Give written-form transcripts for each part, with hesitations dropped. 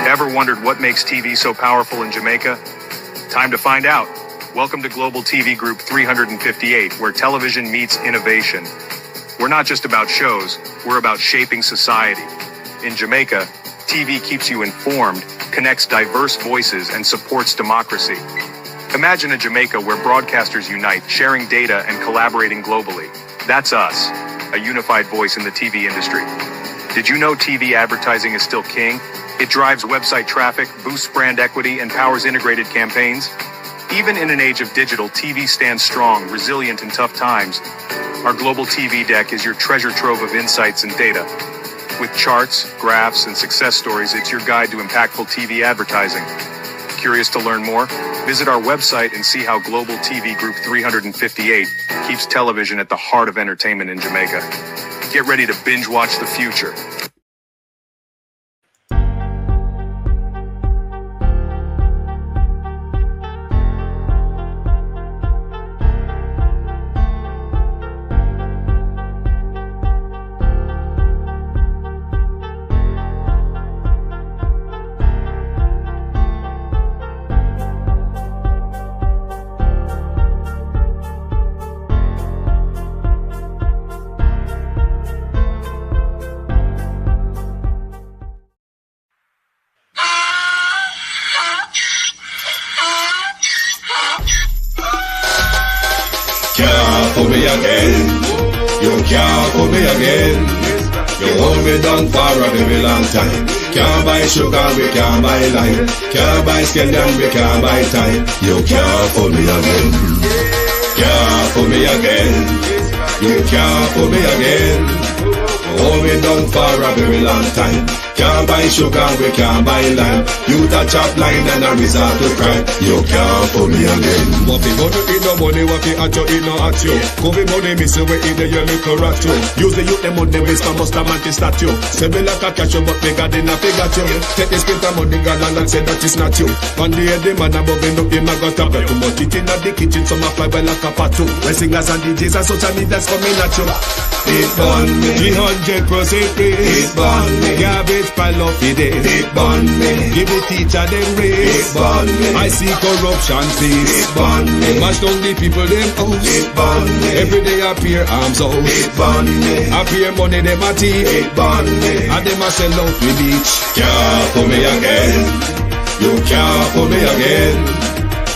Ever wondered what makes TV so powerful in Jamaica? Time to find out. Welcome to Global TV Group 358, where television meets innovation. We're not just about shows, we're about shaping society. In Jamaica, TV keeps you informed, connects diverse voices, and supports democracy. Imagine a Jamaica where broadcasters unite, sharing data and collaborating globally. That's us, a unified voice in the TV industry. Did you know TV advertising is still king? It drives website traffic, boosts brand equity, and powers integrated campaigns. Even in an age of digital, TV stands strong, resilient in tough times. Our Global TV Deck is your treasure trove of insights and data. With charts, graphs, and success stories, it's your guide to impactful TV advertising. Curious to learn more? Visit our website and see how Global TV Group 358 keeps television at the heart of entertainment in Jamaica. Get ready to binge watch the future. Can't fool me again. You can't fool me again. You hold me down for a very long time. Can't buy sugar, we can't buy lime. Can't buy scallion, we can't buy time. You can't fool me again. Can't fool me again. You can't fool me again. You hold me down for a very long time. Can't buy sugar, we can't buy lime. You touch up line and a resort to crime. You can't fool me again. What fi go to eat no money, what fi at you, it no at you. Covid money, miss away in the your little rat you. Use the youth, the money, waste my musta man to statue. Say me like a catch you, but bigger than a figure you. Take the spit of money, girl, and say that is not you. One day the man above him up, him a got a bet. Too much it in the kitchen, some a fly well like a patu. When singers and DJs and social media's coming at you. It burn me. 300% raise. It burn me. Garbage pile up the day. It burn me. Give the teacher them It raise. burn me. I see corruption please. It burn me. Mash down the people them house. It burn me. Every day appear arms out. It burn me. Appear money them a thief. It burn me. And them a sell out with each. Can't fool me again. You can't fool me again.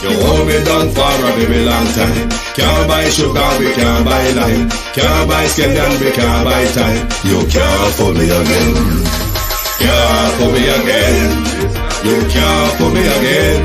You hold me down for a very long time. Can't buy sugar, we can't buy lime. Can't buy scallion, we can't buy time. You can't fool me again. Can't fool me again. You can't fool me again.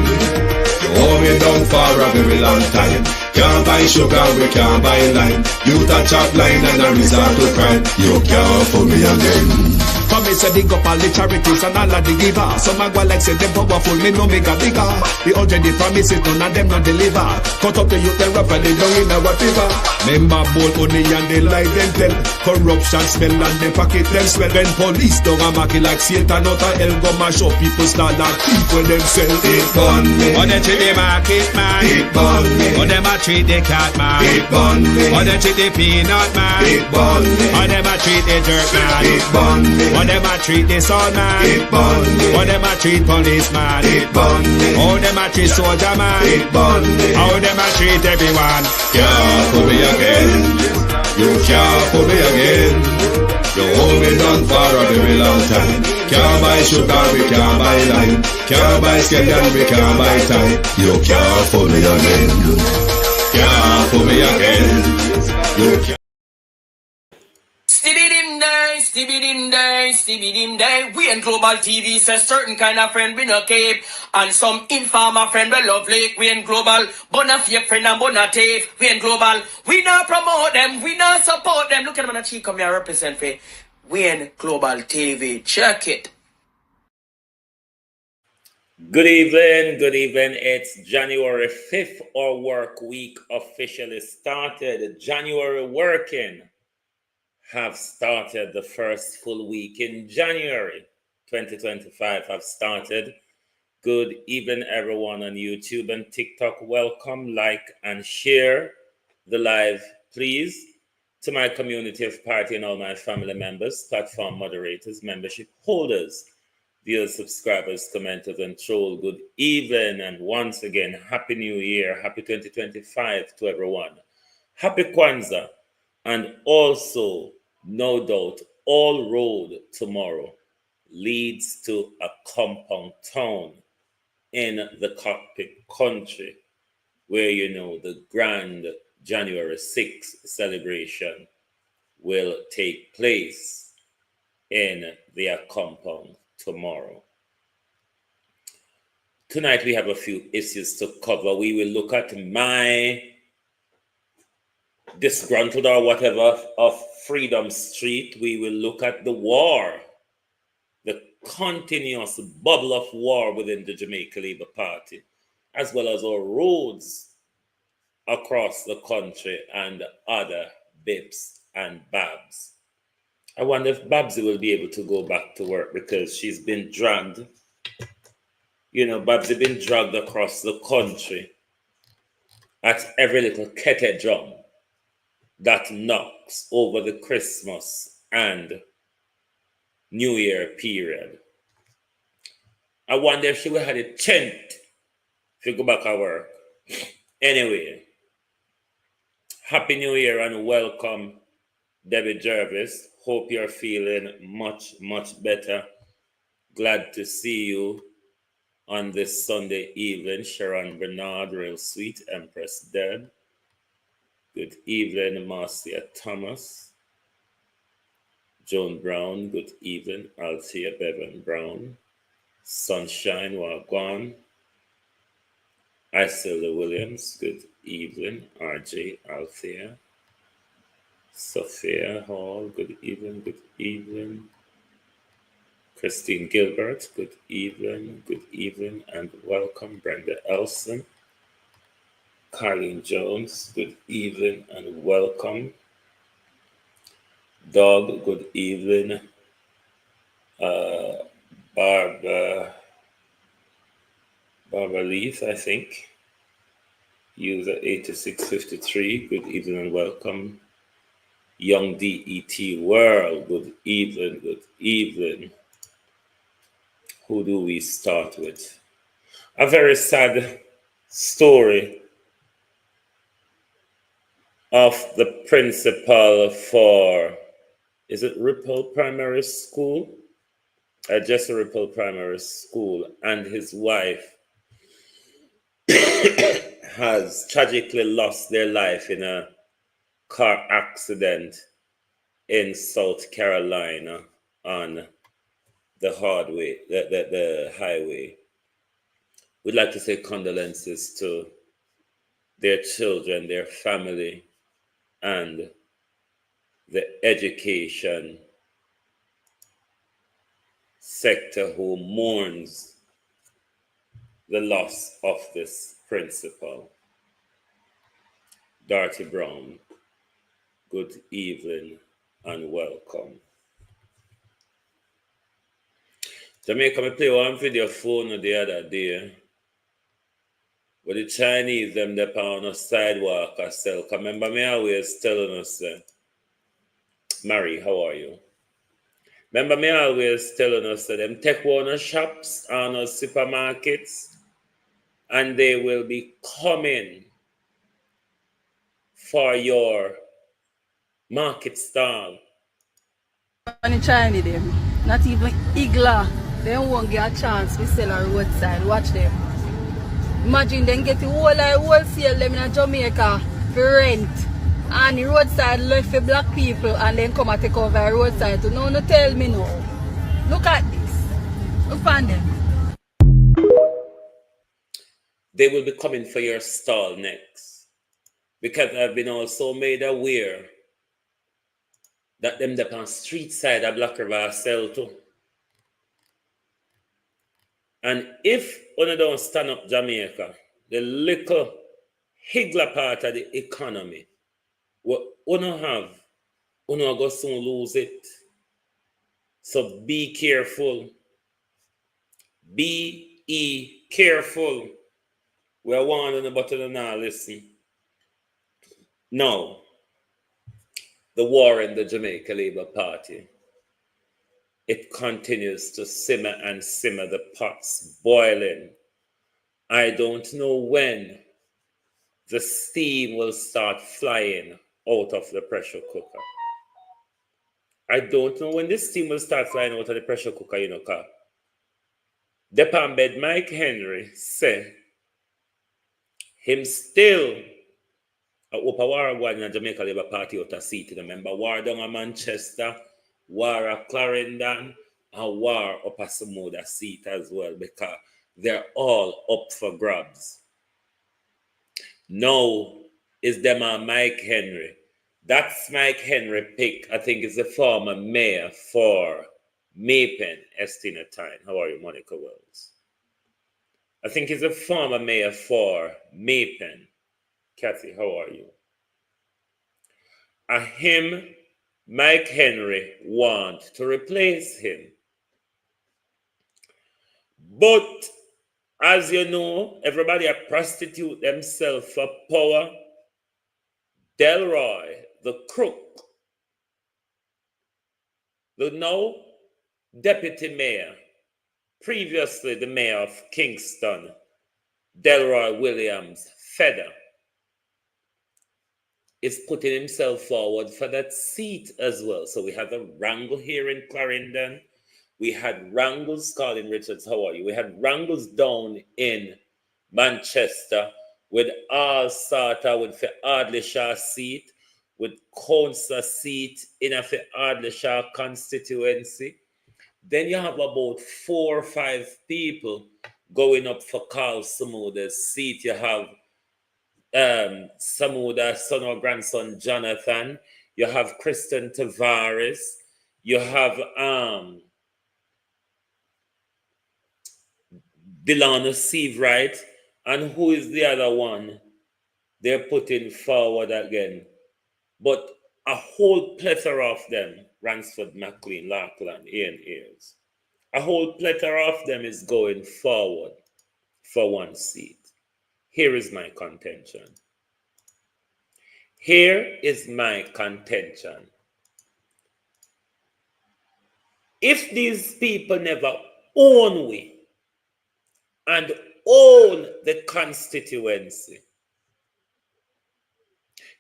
You hold me down for a very long time. Can't buy sugar, we can't buy lime. You touch up line and a resort to crime. You can't fool me again. Come me say dig up all the charities and all of the givers. Some a go like say them powerful, me no make a bigger. The already promises, none of them not deliver. Cut up the youth, them rap and they down in our fever. Member bold money and they lie them tell. Corruption smell and they pocket them swell. When police don't a market like Satan out of hell, go mash up people start like thief when them sell. It burn me. Or they treat the market man. It burn me. Or them a treat the cat man. It burn me. Or they treat the peanut man. It burn me. Or them a treat the dirt man. It burn me. Or them a treat the son man. It burn me. Or them a treat policeman. It burn me. How them a treat soldier man. It burn me. How them a treat everyone. Can't fool me again. You can't fool me again. You hold me down for a very long time. Can't buy sugar, we can't buy lime. Can't buy scallion, we can't buy time. You can't fool me again. Can't fool me again. You can't. Stibby dim day. We in Global TV says certain kind of friend we no cape. And some informer friend we love lake. We in Global, but a fake friend and but a tape. We in Global, we not promote them, we not support them. Look at them and she come here represent for. We in Global TV. Check it. Good evening, good evening. It's January 5th. Our work week officially started. January working have started. The first full week in January 2025 have started. Good evening, everyone on YouTube and TikTok. Welcome, like, and share the live, please. To my community of party and all my family members, platform moderators, membership holders, Dear subscribers, commenters, and troll, good evening, and once again, Happy New Year, Happy 2025 to everyone. Happy Kwanzaa, and also, no doubt, all road tomorrow leads to a compound town in the cockpit country where, the grand January 6th celebration will take place in their compound tomorrow. Tonight we have a few issues to cover. We will look at my disgruntled or whatever of Freedom Street. We will look at the war, the continuous bubble of war within the Jamaica Labour Party, as well as our roads across the country and other bibs and babs. I wonder if Babsy will be able to go back to work because she's been dragged. Babsy been dragged across the country at every little kettle drum that knocks over the Christmas and New Year period. I wonder if she will have a chant if you go back at work. Anyway, Happy New Year and welcome, Debbie Jervis. Hope you're feeling much, much better. Glad to see you on this Sunday evening. Sharon Bernard, real sweet. Empress Deb. Good evening, Marcia Thomas. Joan Brown, good evening. Althea Bevan Brown. Sunshine Wagwan. Isilda Williams, good evening. RJ Althea. Sophia Hall, good evening, good evening. Christine Gilbert, good evening, and welcome. Brenda Elson. Carlene Jones, good evening, and welcome. Dog, good evening. Barbara Leith, I think. User 8653, good evening and welcome. Young DET World, good evening. Who do we start with? A very sad story of the principal for, is it Ripple Primary School? Just a Ripple Primary School, and his wife has tragically lost their life in a car accident in South Carolina on the highway. We'd like to say condolences to their children, their family, and the education sector who mourns the loss of this principal. Darty Brown, good evening and welcome. Jamaica, I play one video phone the other day. But the Chinese, them on a sidewalk or sell. Remember me always telling us, Mary, how are you? Remember me always telling us that them take one of shops and supermarkets and they will be coming for your market stall. And Chinese them, not even Igla, they won't get a chance to sell on the roadside. Watch them. Imagine them get the wholesale them in Jamaica for rent. And the roadside left for black people and then come and take over the roadside. So no tell me no. Look at this. Look on them. They will be coming for your stall next. Because I've been also made aware that them on street side of Black River sell too. And if one don't stand up Jamaica, the little higgler part of the economy, what uno have, uno go soon lose it. So be careful. Be careful. We are warning about it now, listen. Now, the war in the Jamaica Labour Party. it continues to simmer and simmer. The pot's boiling. I don't know when the steam will start flying out of the pressure cooker. I don't know when the steam will start flying out of the pressure cooker, you know, because the palm bed Mike Henry said him still up a war going in Jamaica Labour Party out a seat. Remember, war down in Manchester, war at Clarendon, and war up a some other seat as well, because they're all up for grabs. Now is them on Mike Henry. That's Mike Henry pick. I think is the former mayor for Maypen, Estina Tyne. How are you, Monica Wells? I think he's a former mayor for Maypen. Kathy, how are you? Him, Mike Henry, want to replace him. But, as you know, everybody prostitute themselves for power. Delroy, the crook, the now deputy mayor, previously the mayor of Kingston, Delroy Williams Feather, is putting himself forward for that seat as well. So we have a wrangle here in Clarendon. We had wrangles, Colin Richards, how are you? We had wrangles down in Manchester with all sort of with the Ardleshire seat, with council seat in a Ardleshire constituency. Then you have about 4 or 5 people going up for Carl Samuda's seat. You have Samuda's son or grandson Jonathan. You have Kristen Tavares. You have Delano Seabright. And who is the other one they're putting forward again? But a whole plethora of them, Ransford, McLean, Larkland, Ian Ayers, a whole plethora of them is going forward for one seat. Here is my contention. Here is my contention. If these people never own we and own the constituency,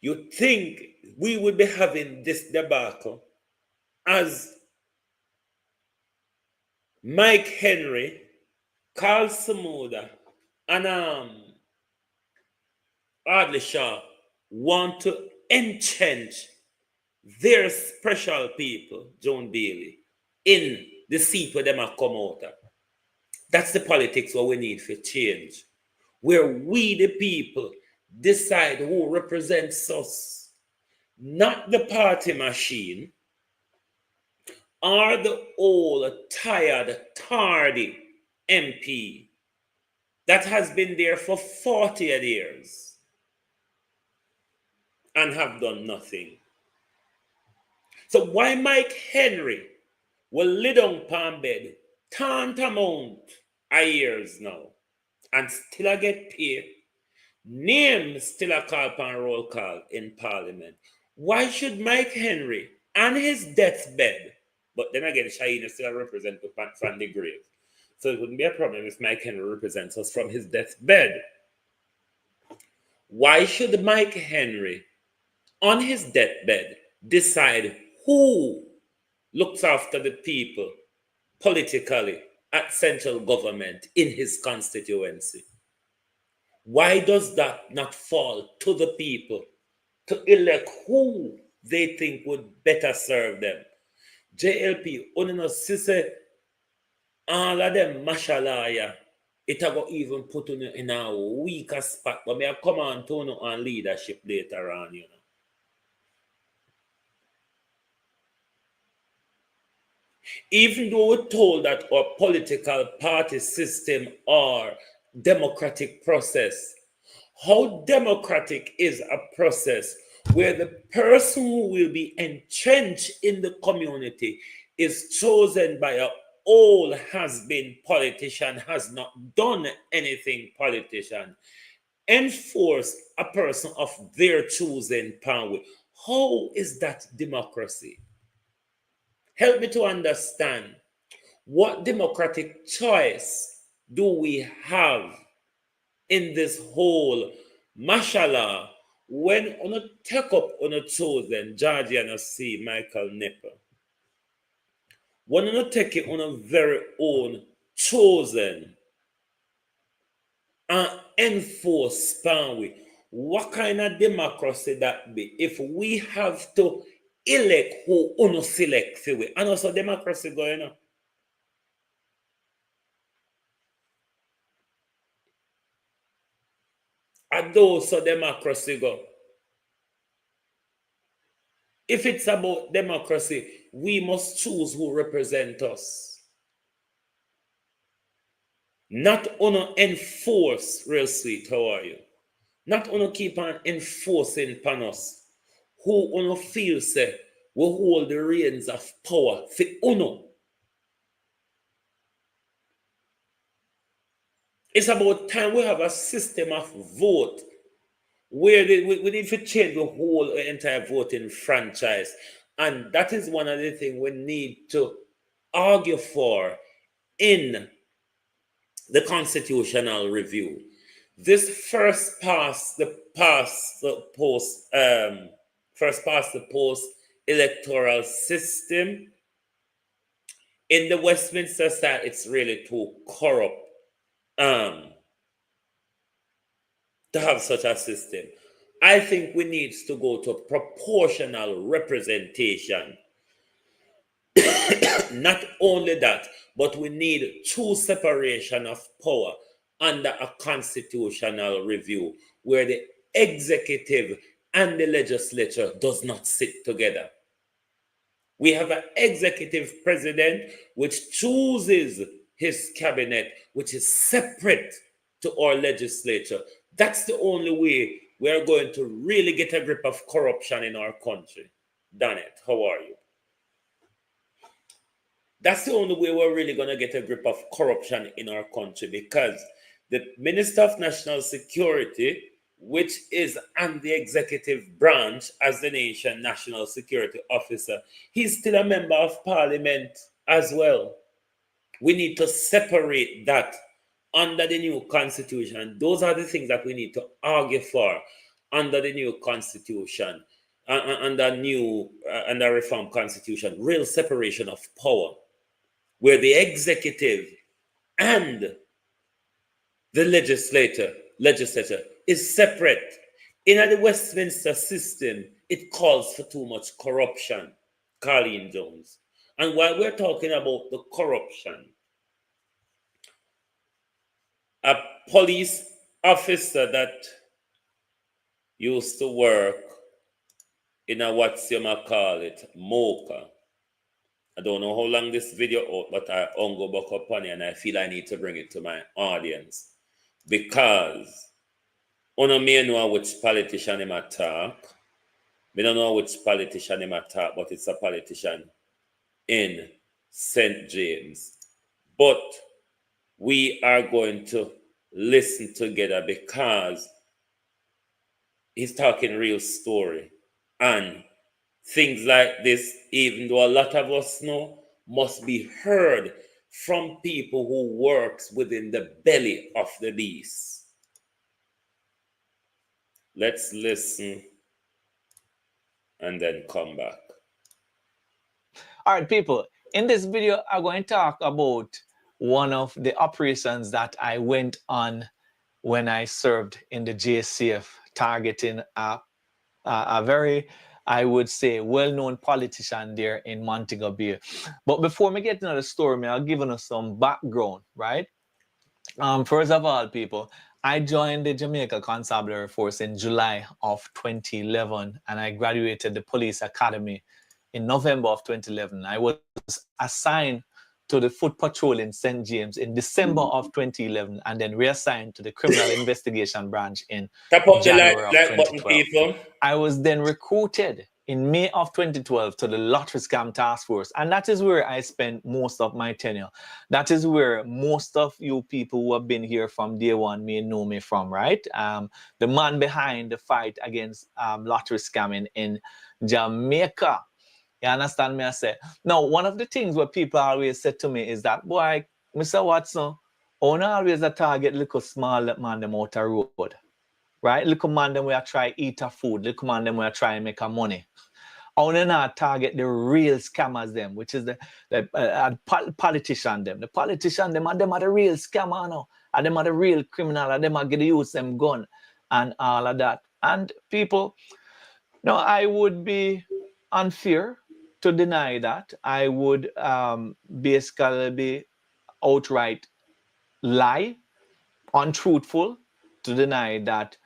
you think we would be having this debacle as Mike Henry, Carl Samuda, and Ardleshire want to entrench their special people, Joan Bailey, in the seat where them are come out of. That's the politics what we need for change, where we the people decide who represents us, not the party machine or the old, tired, tardy MP that has been there for 40 years and have done nothing. So why Mike Henry will lay down palm bed tantamount of years now and still get paid, name still a call pan roll call in Parliament? Why should Mike Henry on his deathbed, but then again Shaina still represent from the grave, so it wouldn't be a problem if Mike Henry represents us from his deathbed. Why should Mike Henry on his deathbed decide who looks after the people politically at central government in his constituency? Why does that not fall to the people to elect who they think would better serve them? JLP, only say all of them, mashallah, it will even put you in a weaker spot, but may I come on to you on leadership later on, you know. Even though we're told that our political party system or democratic process, how democratic is a process where the person who will be entrenched in the community is chosen by an old has-been politician, has not done anything politician, enforce a person of their choosing power? How is that democracy? Help me to understand. What democratic choice do we have in this whole mashallah when on a take up on a chosen Georgia and see Michael Nipper? When on take it on a very own chosen and enforce span with, what kind of democracy that be if we have to elect who uno select for we? And also democracy going on. And those so democracy go. If it's about democracy, we must choose who represent us. Not on enforce, real sweet, how are you? Not on keep on enforcing upon us. Who on feel say we hold the reins of power for uno. It's about time we have a system of vote where we need to change the whole entire voting franchise. And that is one of the things we need to argue for in the constitutional review. This first past the post electoral system in the Westminster side, it's really too corrupt to have such a system. I think we need to go to proportional representation. Not only that, but we need true separation of power under a constitutional review where the executive and the legislature does not sit together. We have an executive president which chooses his cabinet, which is separate to our legislature. That's the only way we're going to really get a grip of corruption in our country. Danet, how are you? That's the only way we're really going to get a grip of corruption in our country, because the Minister of National Security, which is on the executive branch as the nation national security officer, he's still a member of parliament as well. We need to separate that under the new constitution. Those are the things that we need to argue for under the new constitution, under reform constitution. Real separation of power, where the executive and the legislature is separate. In the Westminster system, it calls for too much corruption, Carleen Jones. And while we're talking about the corruption, a police officer that used to work in a what's you might call it, Mocha. I don't know how long this video out, but I go back up on it and I feel I need to bring it to my audience. Because I don't know which politician him attack. I don't know which politician him attack, but it's a politician in St. James. But we are going to listen together because he's talking real story. And things like this, even though a lot of us know, must be heard from people who works within the belly of the beast. Let's listen and then come back. All right, people, in this video, I'm going to talk about one of the operations that I went on when I served in the JCF, targeting a very, I would say, well-known politician there in Montego Bay. But before me get into the story, I'll give you some background, right? First of all, people, I joined the Jamaica Constabulary Force in July of 2011, and I graduated the police academy in November of 2011. I was assigned to the foot patrol in St. James in December of 2011, and then reassigned to the criminal investigation branch in January of 2012. I was then recruited in May of 2012 to the Lottery Scam Task Force, and that is where I spent most of my tenure. That is where most of you people who have been here from day one may know me from, right? The man behind the fight against lottery scamming in Jamaica. You understand me? I say. Now, one of the things what people always say to me is that, boy, Mr. Watson, on always a target little small man them out the road. Right? Little man them where try eat a food, little man them where try make a money. Only not target the real scammers them, which is the politician them. The politician them are the real scammer now. And them are the real criminal, and them are going to use them gun and all of that. And people, no, I would be unfair to deny that. I would basically be outright lie, untruthful to deny that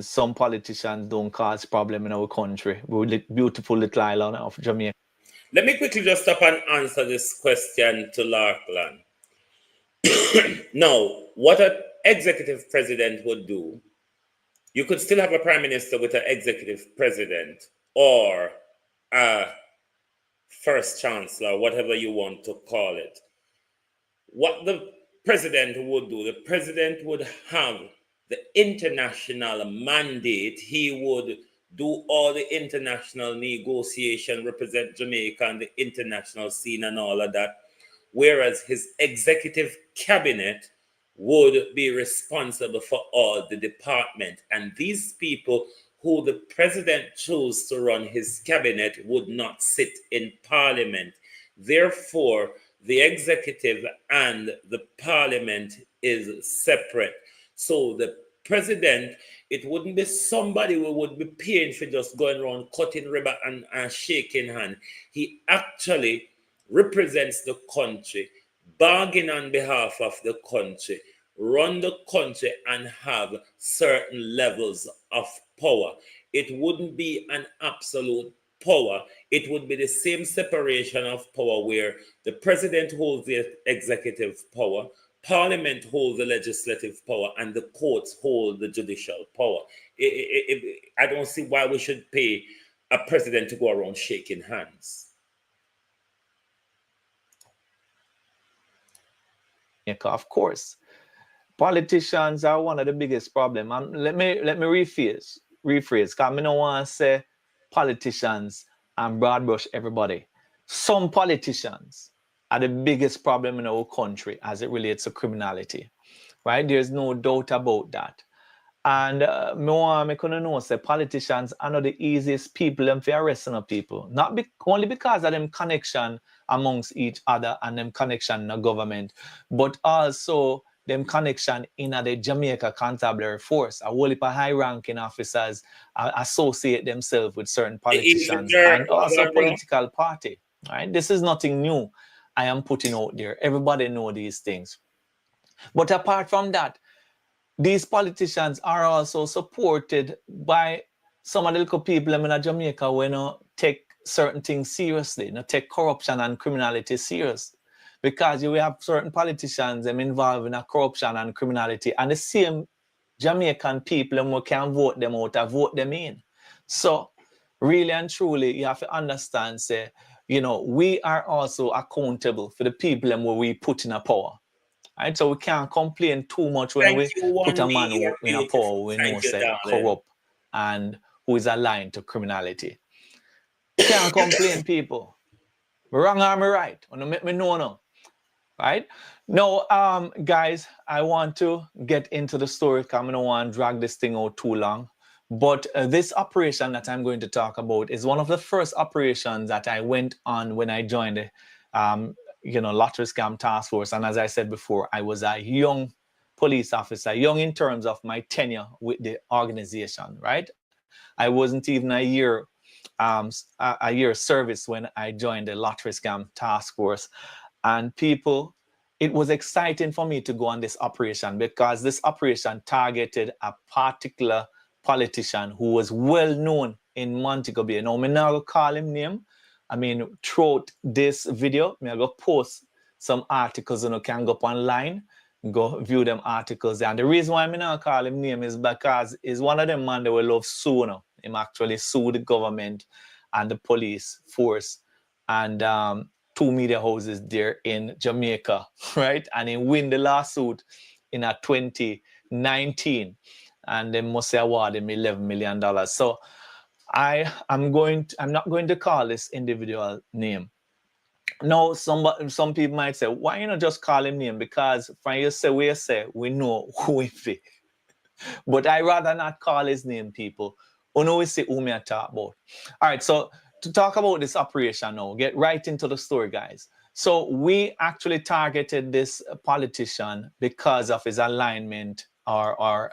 some politicians don't cause problem in our country. We beautiful little island of Jamaica. Let me quickly just stop and answer this question to Larkland. Now, what an executive president would do, you could still have a prime minister with an executive president or a first chancellor, whatever you want to call it. What the president would do, the president would have the international mandate. He would do all the international negotiation, represent Jamaica on the international scene and all of that. Whereas his executive cabinet would be responsible for all the department. And these people who the president chose to run his cabinet would not sit in parliament. Therefore, the executive and the parliament is separate. So the president, it wouldn't be somebody who would be paying for just going around cutting ribbon and shaking hand. He actually represents the country, bargain on behalf of the country, run the country and have certain levels of power. It wouldn't be an absolute power. It would be the same separation of power where the president holds the executive power, parliament holds the legislative power, and the courts hold the judicial power. I don't see why we should pay a president to go around shaking hands. Of course, politicians are one of the biggest problems. Let me rephrase, because I don't want to say politicians and broad brush everybody. Some politicians are the biggest problem in our country as it relates to criminality, right? There's no doubt about that. And I couldn't know, say politicians are not the easiest people them for arresting of people. Not only because of them connection amongst each other and them connection in the government, but also them connection in the Jamaica Constabulary Force. A whole heap of high-ranking officers associate themselves with certain politicians and also political party. Right? This is nothing new I am putting out there. Everybody know these things. But apart from that, these politicians are also supported by some of the little people in Jamaica who don't take certain things seriously, not take corruption and criminality serious. Because you have certain politicians involved in corruption and criminality, and the same Jamaican people who can vote them out or vote them in. So really and truly, you have to understand, say, we are also accountable for the people who we put in a power. Right? So we can't complain too much when we put a man in a power we know say corrupt and who is aligned to criminality. Can't complain, people. Wrong or me right? Wanna make me know now. Right? Now, guys, I want to get into the story because I don't want to drag this thing out too long. But this operation that I'm going to talk about is one of the first operations that I went on when I joined the lottery scam task force. And as I said before, I was a young police officer, young in terms of my tenure with the organization, right? I wasn't even a year service when I joined the lottery scam task force. And people, it was exciting for me to go on this operation because this operation targeted a particular politician who was well known in Montego Bay. Now, I'm not going to call him name. I mean, throughout this video, I'm going to post some articles and you can go up online, go view them articles. And the reason why I'm not call him name is because he's one of them man that will love sue now. Him actually sue the government and the police force and 2 media houses there in Jamaica, right? And he win the lawsuit in 2019. And they must award him $11 million. So I'm not going to call this individual name. No, some people might say, why you not just call him name? Because from you say we know who he be. But I rather not call his name, people. Who know we see who me I talk about. All right, so to talk about this operation now, get right into the story, guys. So we actually targeted this politician because of his alignment or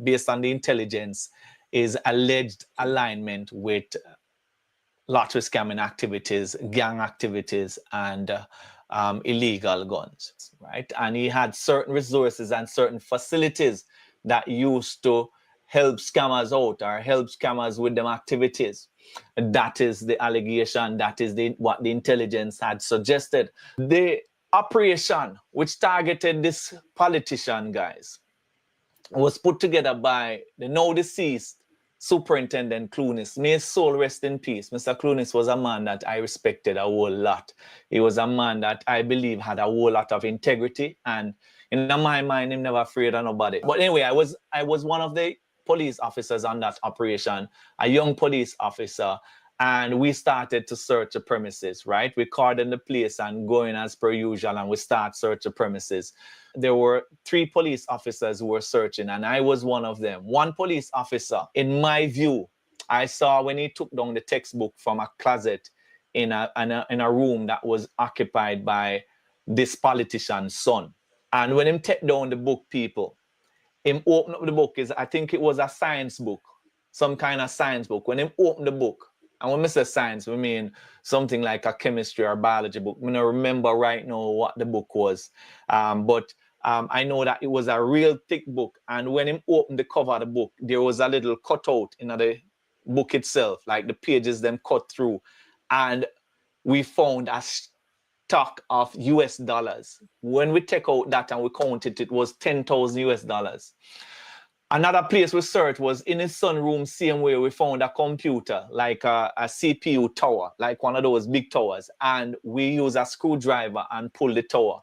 based on the intelligence, his alleged alignment with lottery scamming activities, gang activities, and illegal guns, right? And he had certain resources and certain facilities that used to help scammers out or help scammers with them activities. That is the allegation. That is what the intelligence had suggested. The operation which targeted this politician, guys, was put together by the now deceased Superintendent Clunis. May his soul rest in peace. Mr. Clunis was a man that I respected a whole lot. He was a man that I believe had a whole lot of integrity, and in my mind, him never afraid of nobody. But anyway, I was one of the police officers on that operation, a young police officer, and we started to search the premises, right? We cordoned the place and going as per usual, and we start search the premises. There were 3 police officers who were searching, and I was one of them. One police officer, in my view, I saw when he took down the textbook from a closet in a room that was occupied by this politician's son. And when him take down the book, people, him open up the book, I think it was a science book, some kind of science book. When him open the book, and when we say science, we mean something like a chemistry or biology book. I don't remember right now what the book was, but I know that it was a real thick book. And when him opened the cover of the book, there was a little cutout in the book itself, like the pages them cut through. And we found a stock of US dollars. When we take out that and we counted, it was 10,000 US dollars. Another place we searched was in his son room, same way we found a computer, like a CPU tower, like one of those big towers. And we used a screwdriver and pulled the tower.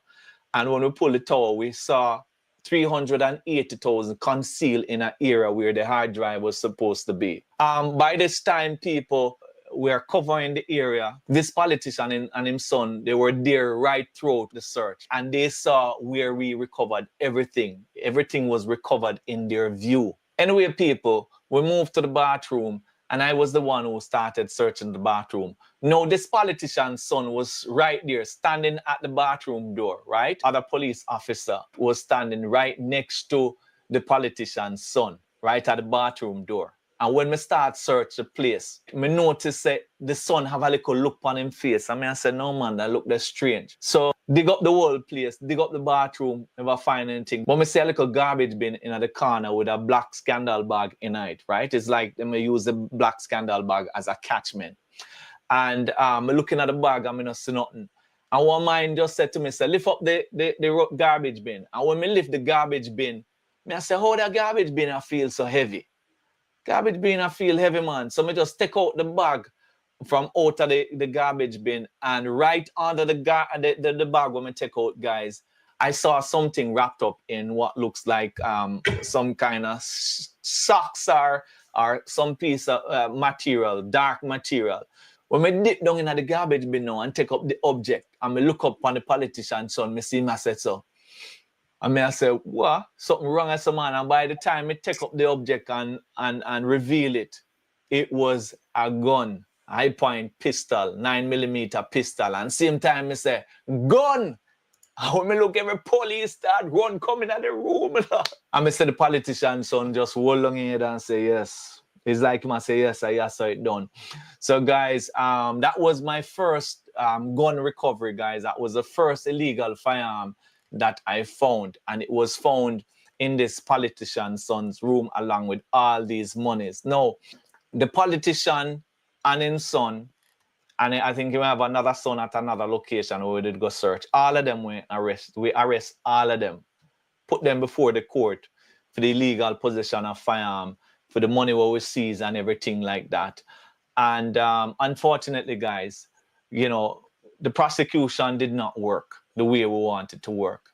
And when we pulled the tower, we saw 380,000 concealed in an area where the hard drive was supposed to be. By this time, people were covering the area. This politician and his son, they were there right throughout the search. And they saw where we recovered everything. Everything was recovered in their view. Anyway, people, we moved to the bathroom, and I was the one who started searching the bathroom. Now, this politician's son was right there, standing at the bathroom door, right? Other police officer was standing right next to the politician's son, right at the bathroom door. And when we start search the place, me notice that the son have a little look on him face. I said, no man, that look that's strange. So dig up the whole place, dig up the bathroom, never find anything. But me see a little garbage bin in the corner with a black scandal bag in it, right? It's like them use the black scandal bag as a catchment. And me looking at the bag, I'm not see nothing. And one man just said to me, say, lift up the garbage bin. And when me lift the garbage bin, I say, how the garbage bin I feel so heavy? Garbage bin I feel heavy, man. So me just take out the bag from out of the garbage bin, and right under the bag when me take out, guys, I saw something wrapped up in what looks like some kind of socks or some piece of material, dark material. When me dip down in the garbage bin now and take up the object, and me look up on the politician's son, me see him, I said so. And I say, what? Something wrong as a man. And by the time I take up the object and reveal it, it was a gun, high point pistol, 9mm pistol. And same time I say, gun! And when I look, every police start run coming out the room. And I say the politician's son just hold on in and say, yes. It's like I say, yes, I saw it done. So guys, that was my first gun recovery, guys. That was the first illegal firearm that I found, and it was found in this politician's son's room along with all these monies. Now, the politician and his son, and I think he may have another son at another location where we did go search. All of them we arrest all of them, put them before the court for the illegal possession of firearm, for the money we seize and everything like that. And unfortunately, guys, you know, the prosecution did not work the way we wanted to work.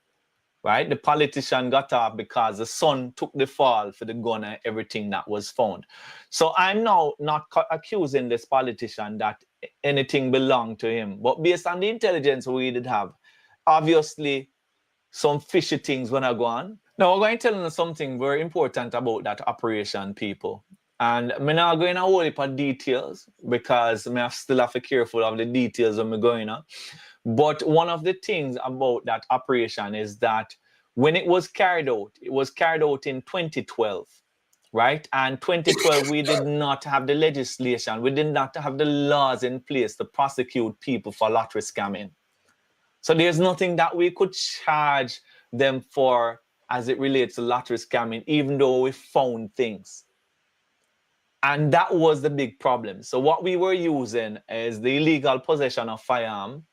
right? The politician got off because the son took the fall for the gun and everything that was found. So I'm now not accusing this politician that anything belonged to him, but based on the intelligence we did have, obviously some fishy things gonna go on. Now, we're going to tell you something very important about that operation, people. And I'm not going to whole heap of details because I still have to be careful of the details when I'm going on. But one of the things about that operation is that when it was carried out in 2012, right? And 2012, we did not have the legislation, we did not have the laws in place to prosecute people for lottery scamming. So there's nothing that we could charge them for as it relates to lottery scamming, even though we found things. And that was the big problem. So what we were using is the illegal possession of firearm,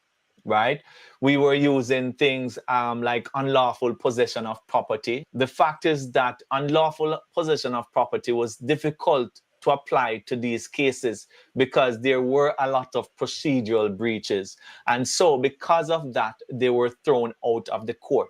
right? We were using things like unlawful possession of property. The fact is that unlawful possession of property was difficult to apply to these cases because there were a lot of procedural breaches. And so because of that, they were thrown out of the court.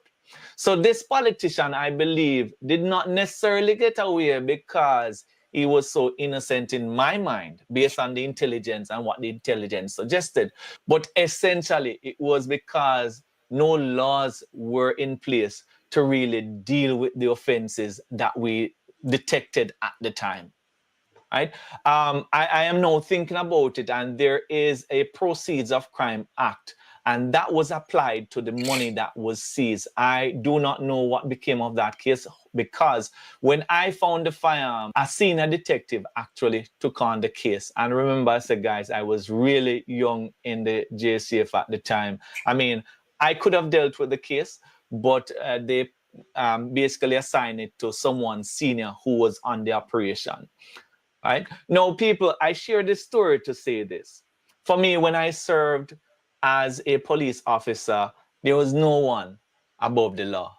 So this politician, I believe, did not necessarily get away because he was so innocent in my mind, based on the intelligence and what the intelligence suggested. But essentially, it was because no laws were in place to really deal with the offenses that we detected at the time. Right? I am now thinking about it, and there is a Proceeds of Crime Act, and that was applied to the money that was seized. I do not know what became of that case because when I found the firearm, a senior detective actually took on the case. And remember, I said, guys, I was really young in the JCF at the time. I mean, I could have dealt with the case, but they basically assigned it to someone senior who was on the operation. Right? Now, people, I share this story to say this. For me, when I served as a police officer, there was no one above the law.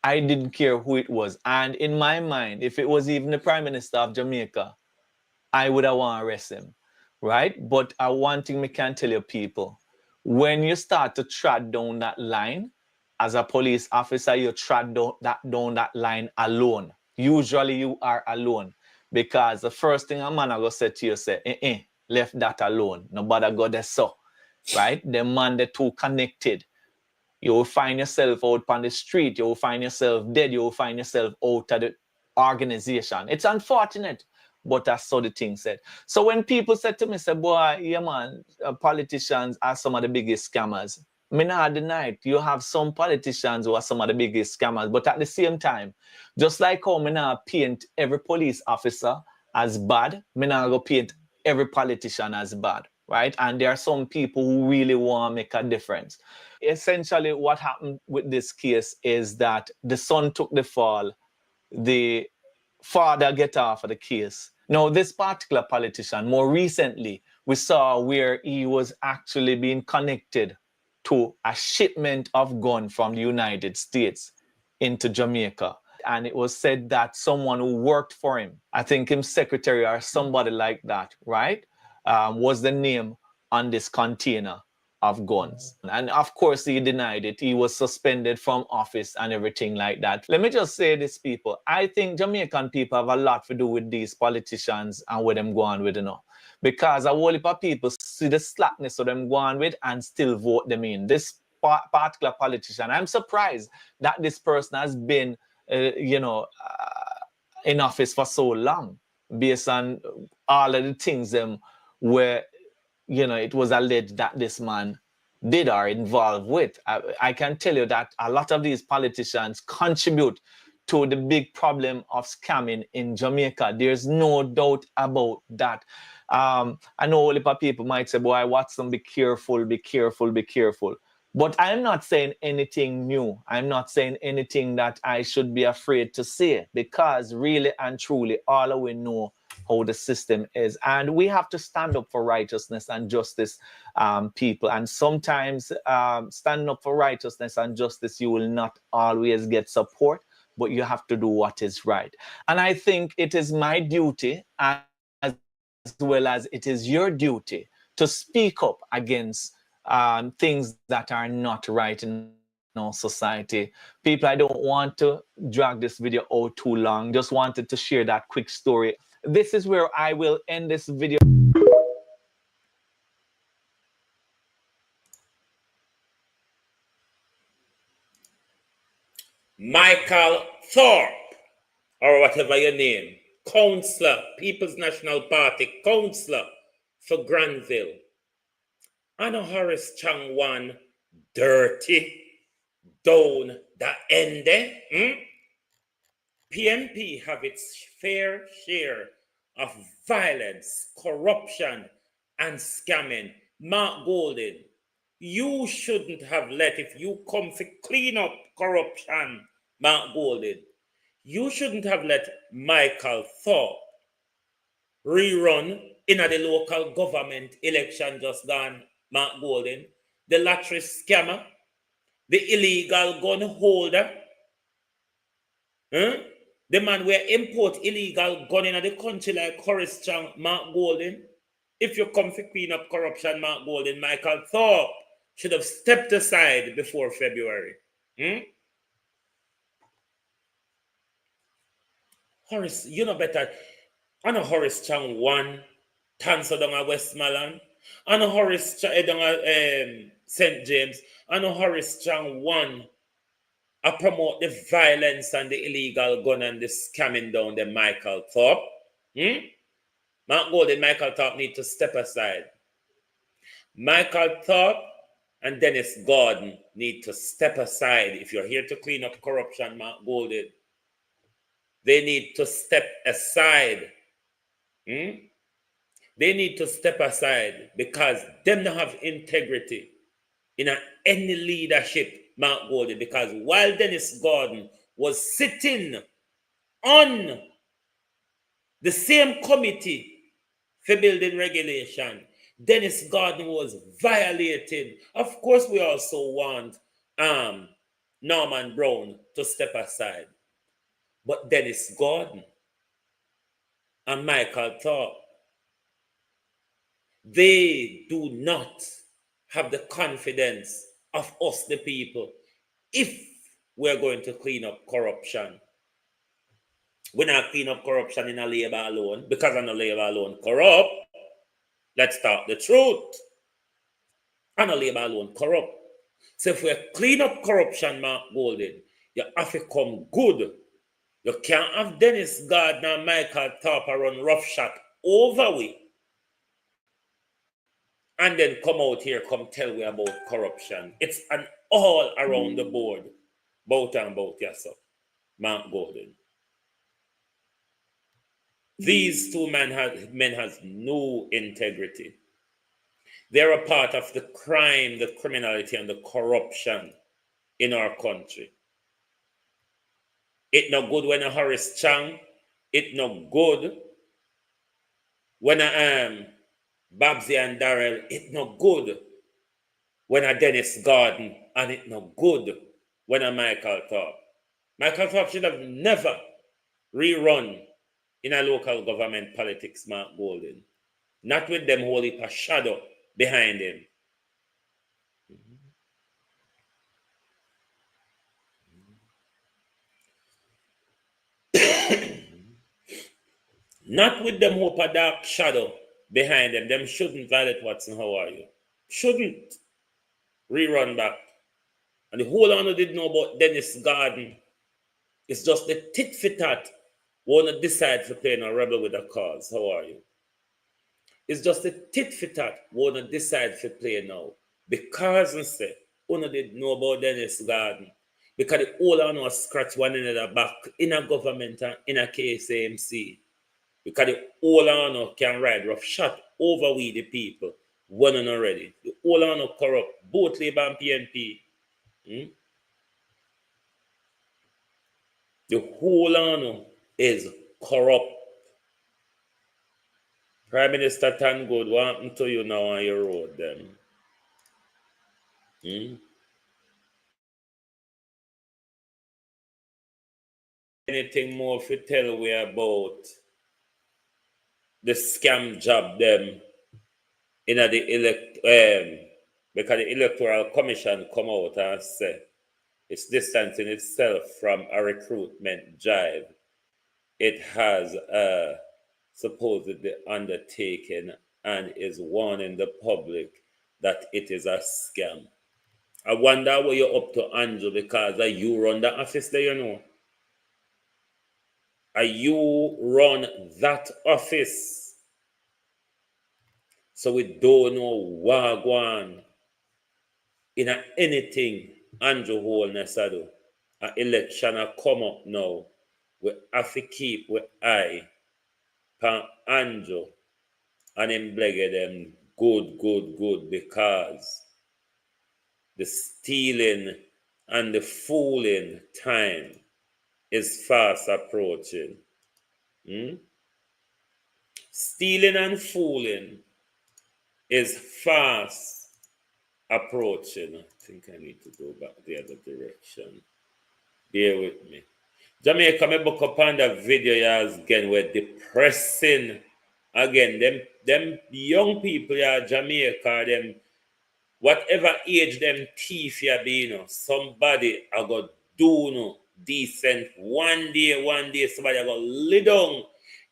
I didn't care who it was. And in my mind, if it was even the Prime Minister of Jamaica, I would have want to arrest him. Right? But one thing I can tell you, people, when you start to tread down that line, as a police officer, you tread down that line alone. Usually you are alone. Because the first thing a man go say to you, say, left that alone. Nobody go there so. Right? The man, the two connected. You will find yourself out on the street. You will find yourself dead. You will find yourself out of the organization. It's unfortunate, but that's so the thing said. So when people said to me, say, boy, yeah, man, politicians are some of the biggest scammers. Me not deny it. You have some politicians who are some of the biggest scammers, but at the same time, just like how me not paint every police officer as bad, me not go paint every politician as bad, right? And there are some people who really want to make a difference. Essentially, what happened with this case is that the son took the fall, the father get off of the case. Now, this particular politician, more recently, we saw where he was actually being connected to a shipment of gun from the United States into Jamaica. And it was said that someone who worked for him, I think him secretary or somebody like that, right, was the name on this container of guns. And of course, he denied it. He was suspended from office and everything like that. Let me just say this, people. I think Jamaican people have a lot to do with these politicians and where them go on with, you know. Because a whole heap of people see the slackness of them go on with and still vote them in. This particular politician, I'm surprised that this person has been, in office for so long, based on all of the things where, it was alleged that this man did or involved with. I can tell you that a lot of these politicians contribute to the big problem of scamming in Jamaica. There's no doubt about that. I know a lot of people might say, boy, Watson, be careful, be careful, be careful. But I'm not saying anything new. I'm not saying anything that I should be afraid to say, because really and truly, all of we know how the system is. And we have to stand up for righteousness and justice, people. And sometimes standing up for righteousness and justice, you will not always get support, but you have to do what is right. And I think it is my duty, as well as it is your duty, to speak up against things that are not right in society. People, I don't want to drag this video out too long. Just wanted to share that quick story. This is where I will end this video. Michael Thorpe, or whatever your name, councillor, People's National Party councillor for Granville. Anna Horace Chang one dirty down the end. PNP have its fair share of violence, corruption, and scamming. Mark Golden, you shouldn't have let, if you come to clean up corruption, Mark Golden, you shouldn't have let Michael Thorpe rerun in the local government election just gone, Mark Golden, the lottery scammer, the illegal gun holder, the man where import illegal gun in the country like Horace Chang, Mark Golden. If you come to clean up corruption, Mark Golden, Michael Thorpe should have stepped aside before February. Horace, you know better. I know Horace Chang one, Tanso down at Westmoreland. I know Horace Chang down at St. James. I know Horace Chang one. I promote the violence and the illegal gun and the scamming down the Michael Thorpe. Mark Golden, Michael Thorpe need to step aside. Michael Thorpe and Dennis Gordon need to step aside. If you're here to clean up corruption, Mark Golden, they need to step aside. They need to step aside because them don't have integrity in any leadership, Mark Golden, because while Dennis Gordon was sitting on the same committee for building regulation, Dennis Gordon was violated. Of course, we also want Norman Brown to step aside. But Dennis Gordon and Michael Thorpe, they do not have the confidence of us, the people, if we're going to clean up corruption. We're not clean up corruption in a labor alone, because I'm a labor alone corrupt. Let's talk the truth. And a labor alone corrupt. So if we clean up corruption, Mark Golden, you have to come good. You can't have Dennis Gordon and Michael Thorpe run roughshod over we. And then come out here, come tell we about corruption. It's an all around the board. Both and both, yes, sir. Mark Golden. These two men has no integrity. They're a part of the crime, the criminality, and the corruption in our country. It no good when a Horace Chang. It no good when a Babsy and Darrell. It no good when a Dennis Gordon, and it no good when a Michael Thorpe. Michael Thorpe should have never rerun in a local government politics, Mark Golden. Not with them holding a shadow behind him. Not with them hope a dark shadow behind them. Them shouldn't violate Watson. How are you? Shouldn't rerun back. And the whole honor didn't know about Dennis Gordon. It's just the tit for tat. Wanna decide to play a rebel with a cause. How are you? It's just the tit for tat. Wanna decide to play now. Because and say, wanna didn't know about Dennis Gordon. Because the whole honor scratch one another back in a government and in a KSAMC. Because the whole honor can ride rough shot over we the people. One and already. The whole honor corrupt both Labour and PNP. The whole honor is corrupt. Prime Minister Tangod, what happened to you now on your road then? Anything more to tell we about the scam job them in the because the Electoral Commission come out and say It's distancing itself from a recruitment drive it has supposedly undertaken and is warning the public that it is a scam. I wonder what you're up to, Andrew, because you run the office there, you know. You run that office. So we don't know wagwan in anything Andrew Holness do. An election a come up now. We have to keep we eye pan Andrew and him blege them good because the stealing and the fooling time is fast approaching. Stealing and fooling is fast approaching. I think I need to go back the other direction. Bear with me. Jamaica, me book up on the video again were depressing. Again, them young people here, Jamaica, them whatever age them thief you be, you know, somebody I got do no decent one day somebody I got lay down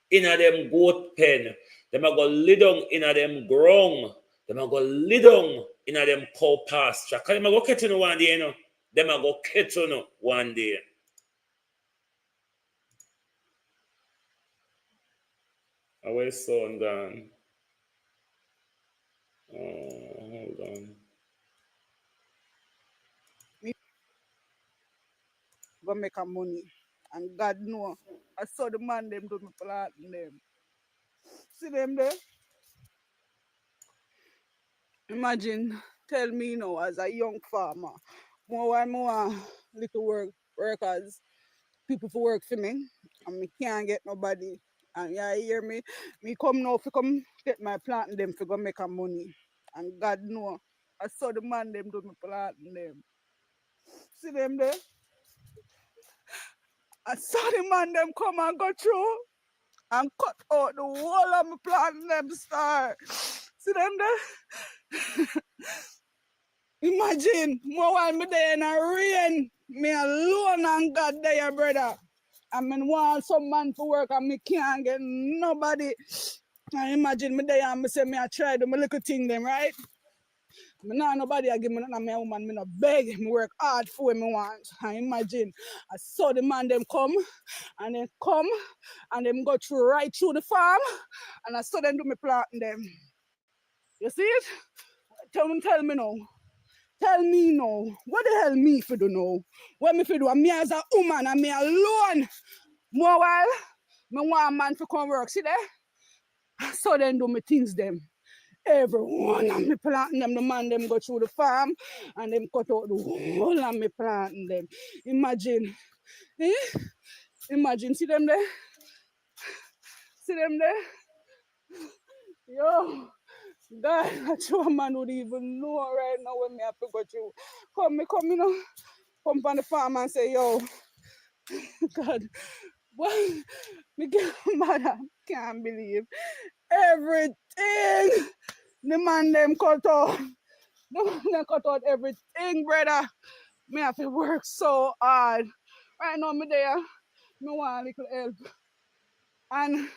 in a them goat pen. Them I got lay down in a them ground. Them I got lay down in a them cow pasture. Cause them I go catch you one day, you know. Them I go catch you one day. Our son gone. Hold on. Go make a money. And God know. I saw the man them do me planting them. See them there? Imagine, tell me now as a young farmer, more little workers, people for work for me, and me can't get nobody. And you hear me? Me come now to come get my planting them to go make a money. And God know. I saw the man them do me planting them. See them there? I saw the man them come and go through and cut out the whole of my planting them star. See them there? Imagine, more while me there in a rain, me alone and God there, brother. I mean, want some man for work and me can't get nobody. I imagine me there and me say me I try do my little thing them, right? Me not nobody I give me nothing, me a woman, me not beg, me work hard for what me want. I imagine, I saw the man them come and them go through right through the farm and I saw them do me planting them. You see it? Tell me now. Tell me now, what the hell me for do now? What me for do? Me as a woman and me alone. More while, me want a man to come work. See there? So then do me things them. Everyone and me planting them, the man them go through the farm and them cut out the whole and me planting them. Imagine. Imagine, see them there? See them there? Yo. God, that's what a man would even know right now when me have to go through. Come, you know, come on the farm and say, yo, God, what? Me get mad, I can't believe everything. The man them cut out. The man them cut out everything, brother. Me have to work so hard. Right now, me there, me want a little help. And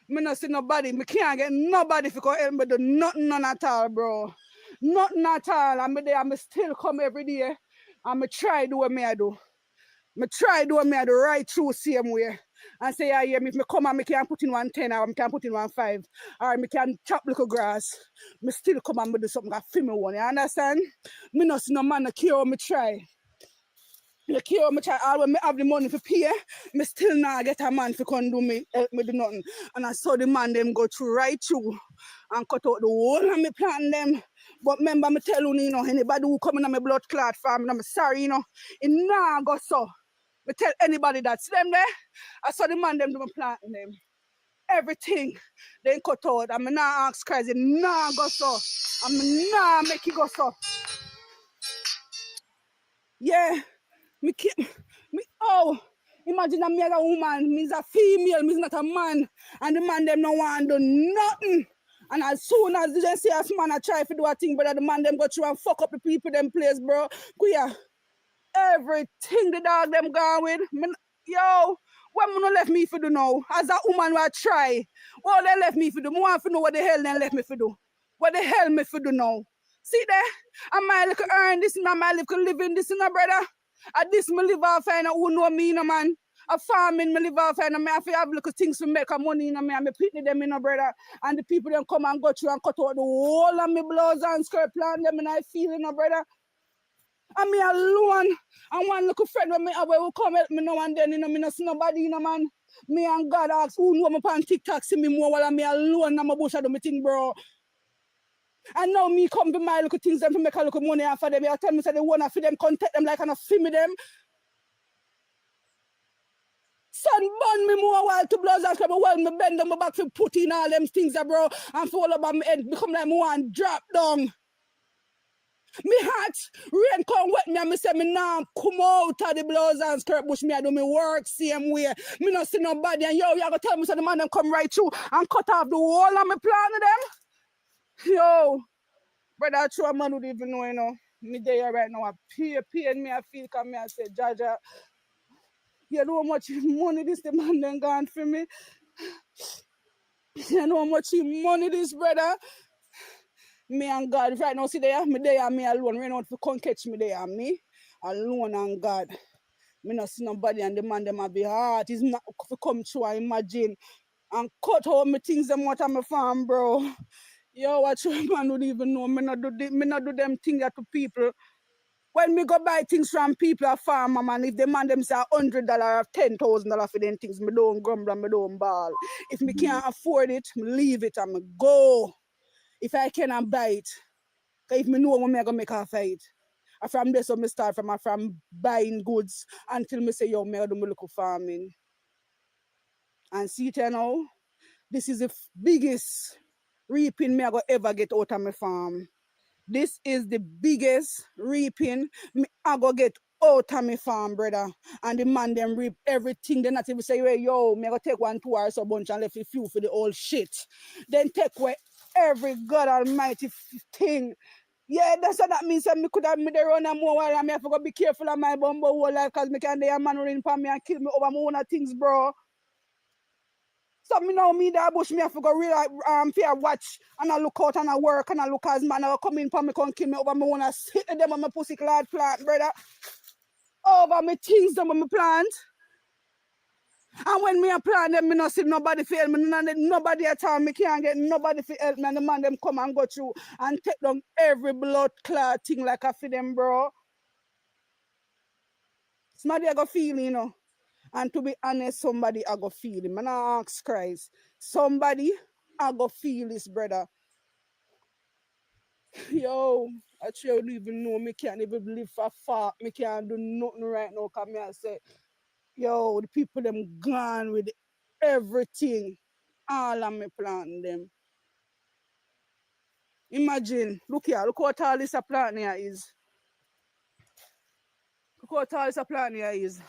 me not see nobody. Me can't get nobody to come help me do nothing none at all, bro. Nothing at all. And me there, me still come every day. And me try do what me I do. Me try do what me I do right through same way. And say, yeah, if me come and me can put in 110 or me can put in 15 or me can chop little grass. Me still come and me do something that feel me one. You understand? Me not see no man to care me try. The care me try all when me have the money to pay, me still not get a man to come do me help me do nothing. And I saw the man them go through right through and cut out the whole and me plant them. But remember me tell you, know, anybody who come in on my blood clot farm, I'm sorry, you know, it nah go so. Me tell anybody that see them there, I saw the man them do me planting them. Everything they cut out. I'm not ask crazy, nah go so. I'm not make it go so. Yeah. Imagine me as a woman, me as a female, me not a man, and the man them no want do nothing. And as soon as they see a man I try to do a thing, but the man them go through and fuck up the people them place, bro. Queer. everything the dog them gone with. Yo, what me no left me for do now? As a woman will try. What they left me for do? I want to know what the hell they left me for do. What the hell me for do now? See there? I might look earn this and I might look living this and brother. At this me live off and who know me no man. A farming me live off and I have to have little things to make a money in me and me pitney them in brother. And the people them come and go through and cut out the whole of me blouse and skirt plant them and I feel in brother. And me alone, and one little friend with me will come help me now and then, me no see nobody, man. Me and God ask who know me on TikTok, see me more while me alone, and my bush I do me thing, bro. And now me come to my little things and to make a little money for them. I tell me say they wanna feed them, contact them like and I film them. Son burn me more while to blows and while me bend them back to put in all them things, bro, and fall over my head, become like me one drop down. Me heart, rain come wet me and me say me now come out of the blouse and skirt bush, me I do me work same way. Me not see nobody and yo, you gonna tell me so the man them come right through and cut off the whole of me plan of them? Yo, brother, I true man would even know, you know. Me there right now, I pain me, I feel come me and say, Jaja, you know how much money this the man them gone for me? You know how much money this brother? Me and God right now, see there, me there, me alone. Right now, if you come catch me there, me alone and God. Me not see nobody and the man them a be hard. It's not to come through and imagine and cut all my things them out of my farm, bro. Yo, what you man would even know? Me not do them things to people. When me go buy things from people a farm, man, if the man them say $100 or $10,000 for them things, me don't grumble and me don't ball. If me can't afford it, me leave it and me go. If I cannot buy it, if me know what I'm going to make a fight. From this, I start from buying goods until me say, yo, me do my local farming. And see it now, this is the biggest reaping me I go ever get out of my farm. This is the biggest reaping me I go get out of my farm, brother. And the man them reap everything. They not even say, hey, yo, me go take 1, 2 hours a bunch and left a few for the old shit. Then take away every God almighty thing. Yeah, that's what that means. Me could have me there run and more while I have to be careful of my bumbo whole life because me can a man running for me and kill me over my own things, bro. So me know me that bush me have to go real fear watch and I look out and I work and I look as man I come in for me can kill me over my own sit them on my pussy clad plant, brother. Over me things them on my plant. And when me a plan them, me not see nobody for help me, nobody at all, me can't get nobody for help me, and the man them come and go through and take down every blood clot thing like I for them, bro. Somebody I go feel, you know. And to be honest, somebody I go feel him. And I ask Christ, somebody I go feel this, brother. Yo, I don't even know, me can't even live for far, me can't do nothing right now, because me I say, yo, the people them gone with everything. All of me planting them. Imagine, look here, look what all this a plant here is. Look what all this a plant here is.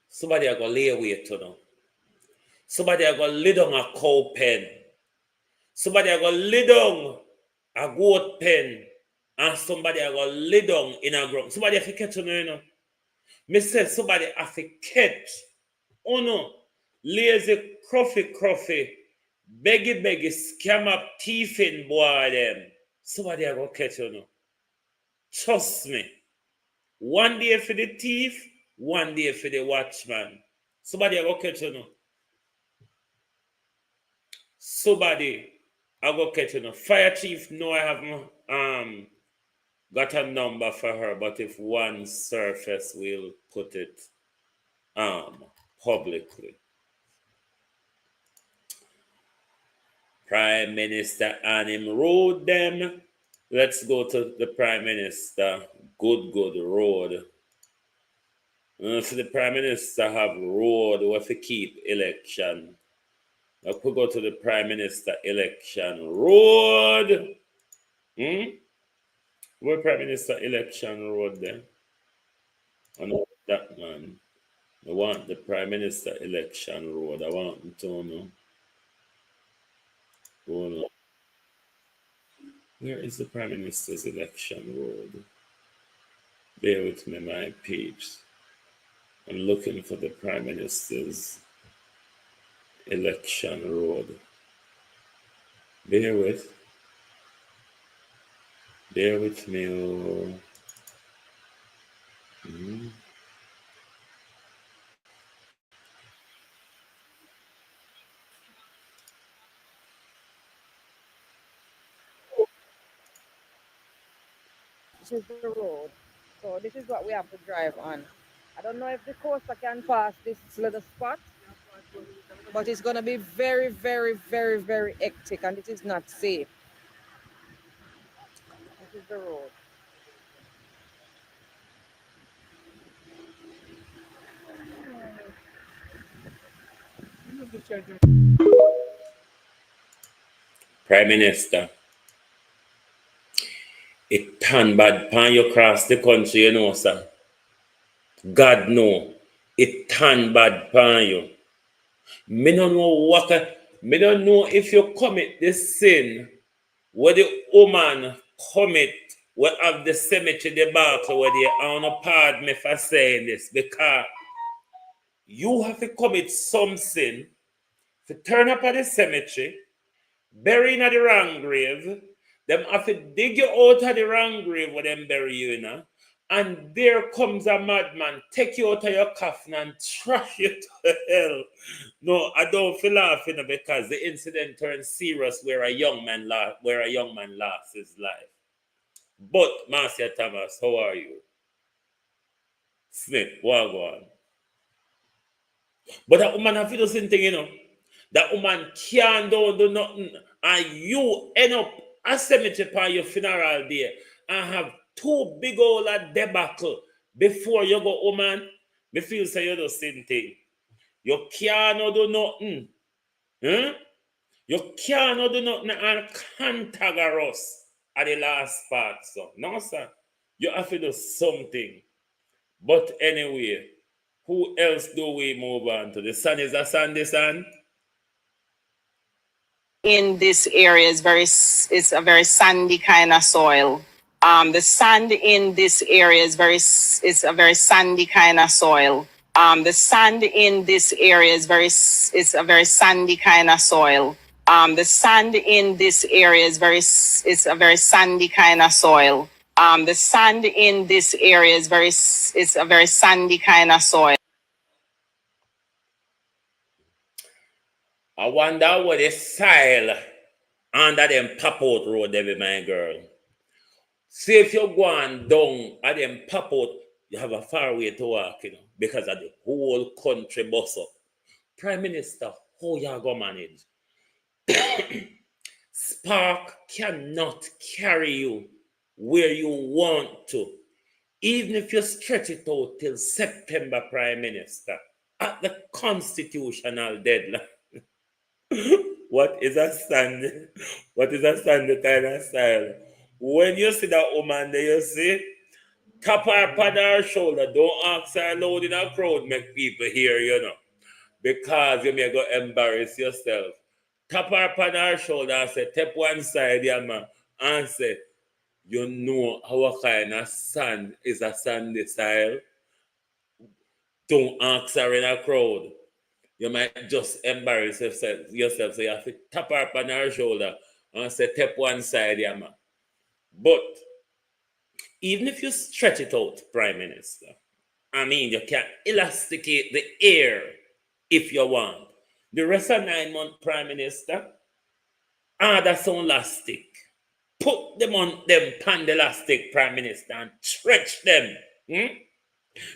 Somebody are going to lay away to them. Somebody are going to lay down a cow pen. Somebody are going to lay down a goat pen. And somebody are going to lay down in a ground. Somebody have to catch on, you know. Me said somebody have to catch. Oh no. Lazy, cruffy, beggy, scam up, thiefing boy them. Somebody are going to catch you, know. Trust me. One day for the thief, one day for the watchman. Somebody are going to catch you, know. Somebody are going to catch you, know. Fire chief, no, I haven't got a number for her, but if one surface, we'll put it publicly. Prime Minister and him rode them. Let's go to the Prime Minister. Good road. So the Prime Minister have road where to keep election. Now could go to the Prime Minister election road. Where Prime Minister election road then? I know that man. I want the Prime Minister election road. I want to know. Hold on. Where is the Prime Minister's election road? Bear with me, my peeps. I'm looking for the Prime Minister's election road. Bear with me. Oh. This is the road. So this is what we have to drive on. I don't know if the coaster can pass this little spot, but it's going to be very, very, very, very hectic, and it is not safe. This is the road. Prime Minister, it turn bad pan you cross the country, you know, sir. God know, it turn bad pan you. Me don't know if you commit this sin where the woman commit will have the cemetery debacle where they are pardon me for saying this, because you have to commit some sin to turn up at the cemetery, bury in at the wrong grave, them have to dig you out of the wrong grave where them bury you in, and there comes a madman, take you out of your coffin and trash you to hell. No, I don't feel laughing because the incident turned serious where a young man lost his life. But Marcia Thomas, how are you? Smith, what go on? But that woman have to do something, you know. That woman can't do nothing, and you end up a cemetery for your funeral day and have two big old debacle before you go, woman. Me feel say you do the same thing. You can't do nothing. Huh? You can't do nothing and cantankerous at the last part, so. No, sir. You have to do something. But anyway, who else do we move on to? The sun is a Sunday sun. In this area is a very sandy kind of soil. The sand in this area is a very sandy kind of soil. The sand in this area is a very sandy kind of soil. The sand in this area is a very sandy kind of soil. The sand in this area is a very sandy kind of soil. I wonder what the soil under them pop out road there, my girl. See if you're going down at them pop out, you have a far way to walk, you know, because of the whole country bus up. Prime Minister, how you go manage? Spark cannot carry you where you want to, even if you stretch it out till September, Prime Minister, at the constitutional deadline. What is a standard kind of style? When you see that woman there, you see, tap her upon her shoulder. Don't ask her loud in a crowd, make people hear, you know, because you may go embarrass yourself. Tap her upon her shoulder and say, tap one side, yeah, man, and say, you know our kind of sand is a sandy style. Don't ask her in a crowd. You might just embarrass yourself. So you have to tap her up on her shoulder and say, tap one side, yeah, man. But even if you stretch it out, Prime Minister, I mean, you can elasticate the air if you want. The rest of 9 months, Prime Minister, that's on elastic. Put them on them pan the elastic, Prime Minister, and stretch them.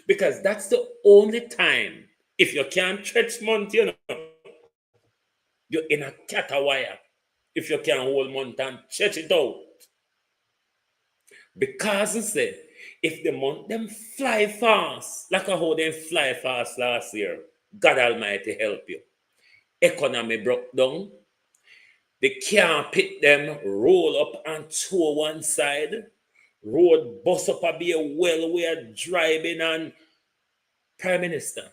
Because that's the only time. If you can't stretch month, you know, you're in a catawire. If you can't hold month and stretch it out. Because you say, if the month them fly fast, like how they fly fast last year, God Almighty help you. Economy broke down. They can't pick them, roll up and tow one side. Road bus up a be a well where driving and Prime Minister.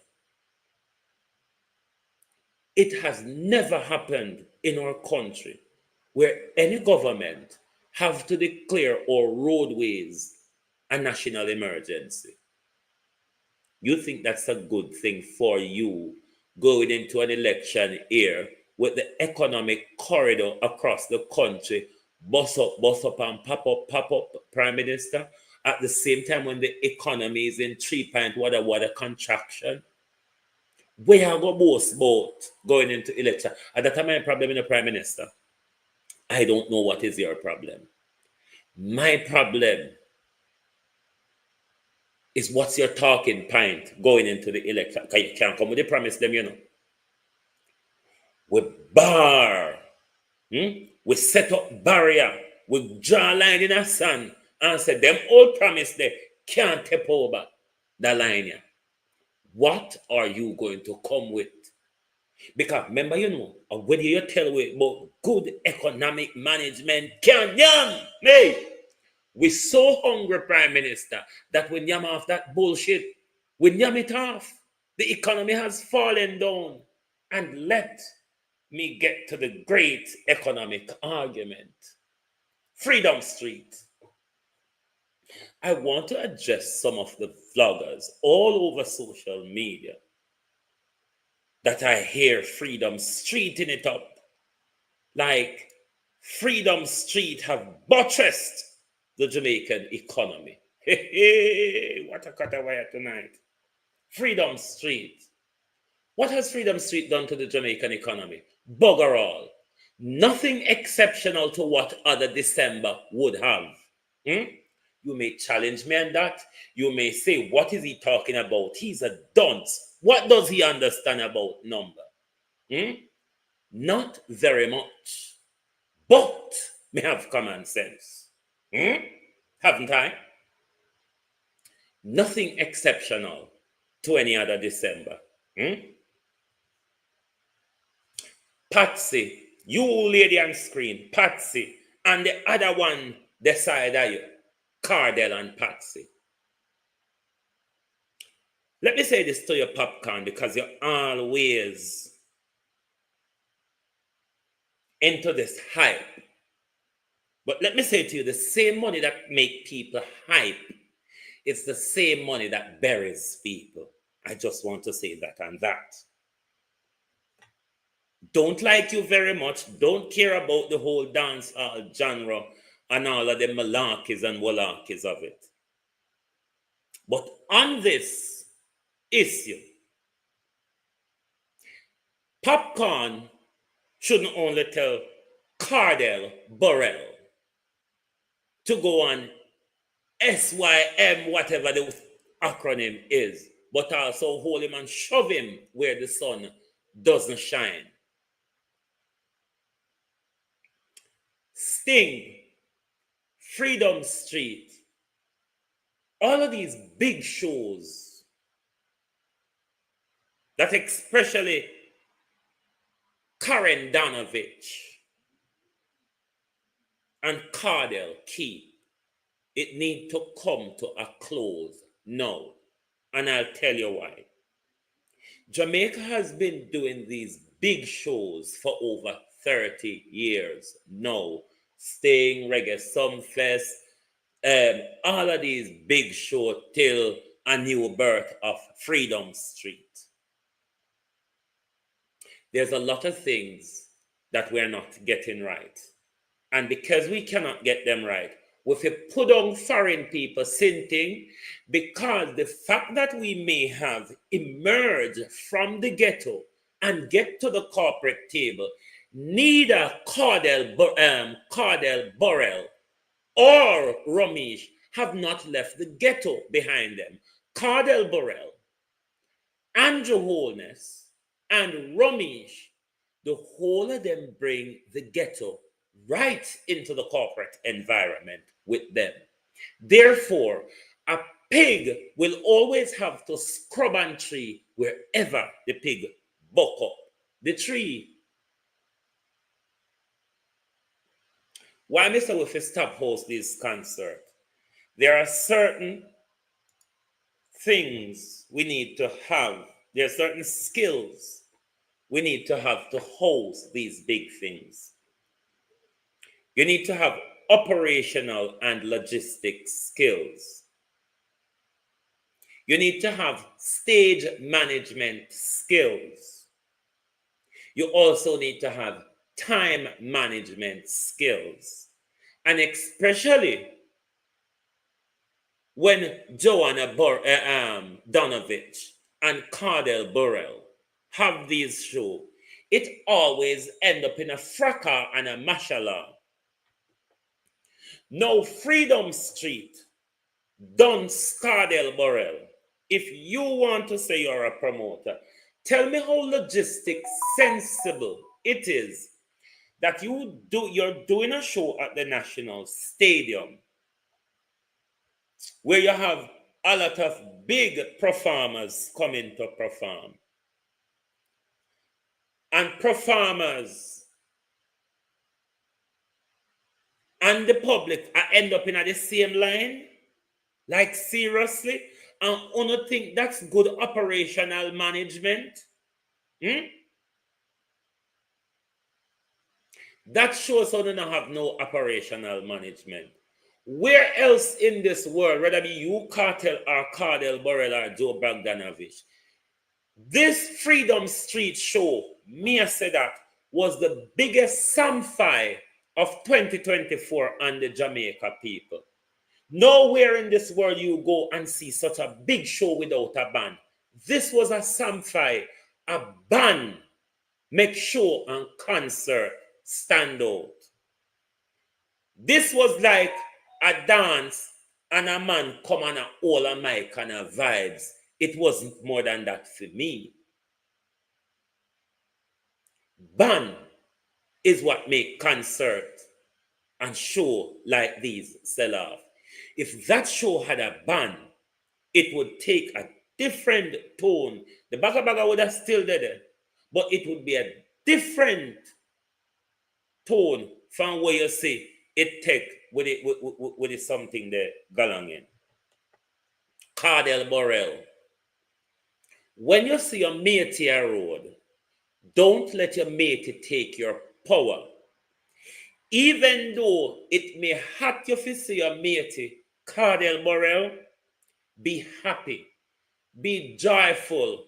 It has never happened in our country where any government have to declare our roadways a national emergency. You think that's a good thing for you going into an election year with the economic corridor across the country, bust up, and pop up, Prime Minister, at the same time when the economy is in 3 point contraction? We are going to boast about going into election. At that time, my problem in the Prime Minister, I don't know what is your problem. My problem is what's your talking point going into the election. Because you can't come with the promise them, you know. We bar. We set up barrier. We draw a line in the sand and say, them old promise they can't step over the line here. What are you going to come with? Because remember, you know, when you tell me about good economic management, can't yam, hey. We're so hungry, Prime Minister, that we yam off that bullshit. We yam it off. The economy has fallen down. And let me get to the great economic argument. Freedom Street. I want to address some of the vloggers all over social media that I hear Freedom Street in it up. Like Freedom Street have buttressed the Jamaican economy. Hey, what a cutaway tonight. Freedom Street. What has Freedom Street done to the Jamaican economy? Bugger all. Nothing exceptional to what other December would have. You may challenge me on that. You may say, what is he talking about? He's a dunce. What does he understand about number? Not very much. But may have common sense. Haven't I? Nothing exceptional to any other December. Patsy, you lady on screen, Patsy, and the other one, the side of you, Cardell and Patsy. Let me say this to your Popcorn, because you're always into this hype. But let me say to you, the same money that make people hype, it's the same money that buries people. I just want to say that and that. Don't like you very much. Don't care about the whole dance genre and all of the malarkeys and walarkeys of it. But on this issue, Popcorn shouldn't only tell Cardell Burrell to go on SYM, whatever the acronym is, but also hold him and shove him where the sun doesn't shine. Sting, Freedom Street, all of these big shows that especially Karen Donovich and Cardell keep, it need to come to a close now. And I'll tell you why. Jamaica has been doing these big shows for over 30 years now. Sting, Reggae Sumfest, all of these big shows till a new birth of Freedom Street. There's a lot of things that we're not getting right. And because we cannot get them right, we have put on foreign people sinting, because the fact that we may have emerged from the ghetto and get to the corporate table, neither Cardell Burrell or Ramesh have not left the ghetto behind them. Cardell Burrell, Andrew Holness, and Ramesh, the whole of them bring the ghetto right into the corporate environment with them. Therefore, a pig will always have to scrub and tree wherever the pig buck up the tree. Why Mr. Wiffy stop host this concert? There are certain things we need to have. There are certain skills we need to have to host these big things. You need to have operational and logistic skills. You need to have stage management skills. You also need to have time management skills. And especially when Joanna Donovich and Cardell Burrell have these shows, it always ends up in a fracas and a mashallah. Now, Freedom Street, Don Cardell Burrell, if you want to say you're a promoter, tell me how logistic sensible it is that you're doing a show at the National Stadium where you have a lot of big performers coming to perform. And performers and the public end up in the same line. Like, seriously? And I don't think that's good operational management. That shows how they don't have no operational management. Where else in this world, whether it be you, Cartel, or Cardell Burrell, or Joe Bogdanovich, this Freedom Street show, me I say that, was the biggest samphire of 2024 on the Jamaica people. Nowhere in this world you go and see such a big show without a band. This was a samphire, a band, make show and concert stand out. This was like a dance and a man come on a hold a mic and a vibes. It wasn't more than that for me. Band is what make concert and show like these sell off. If that show had a band, it would take a different tone. The Baga would have still there, but it would be a different tone from where you see it take with it something there galang in. Cardell Burrell. When you see your matey a road, don't let your matey take your power. Even though it may hurt you to see your matey, Cardell Burrell, be happy, be joyful.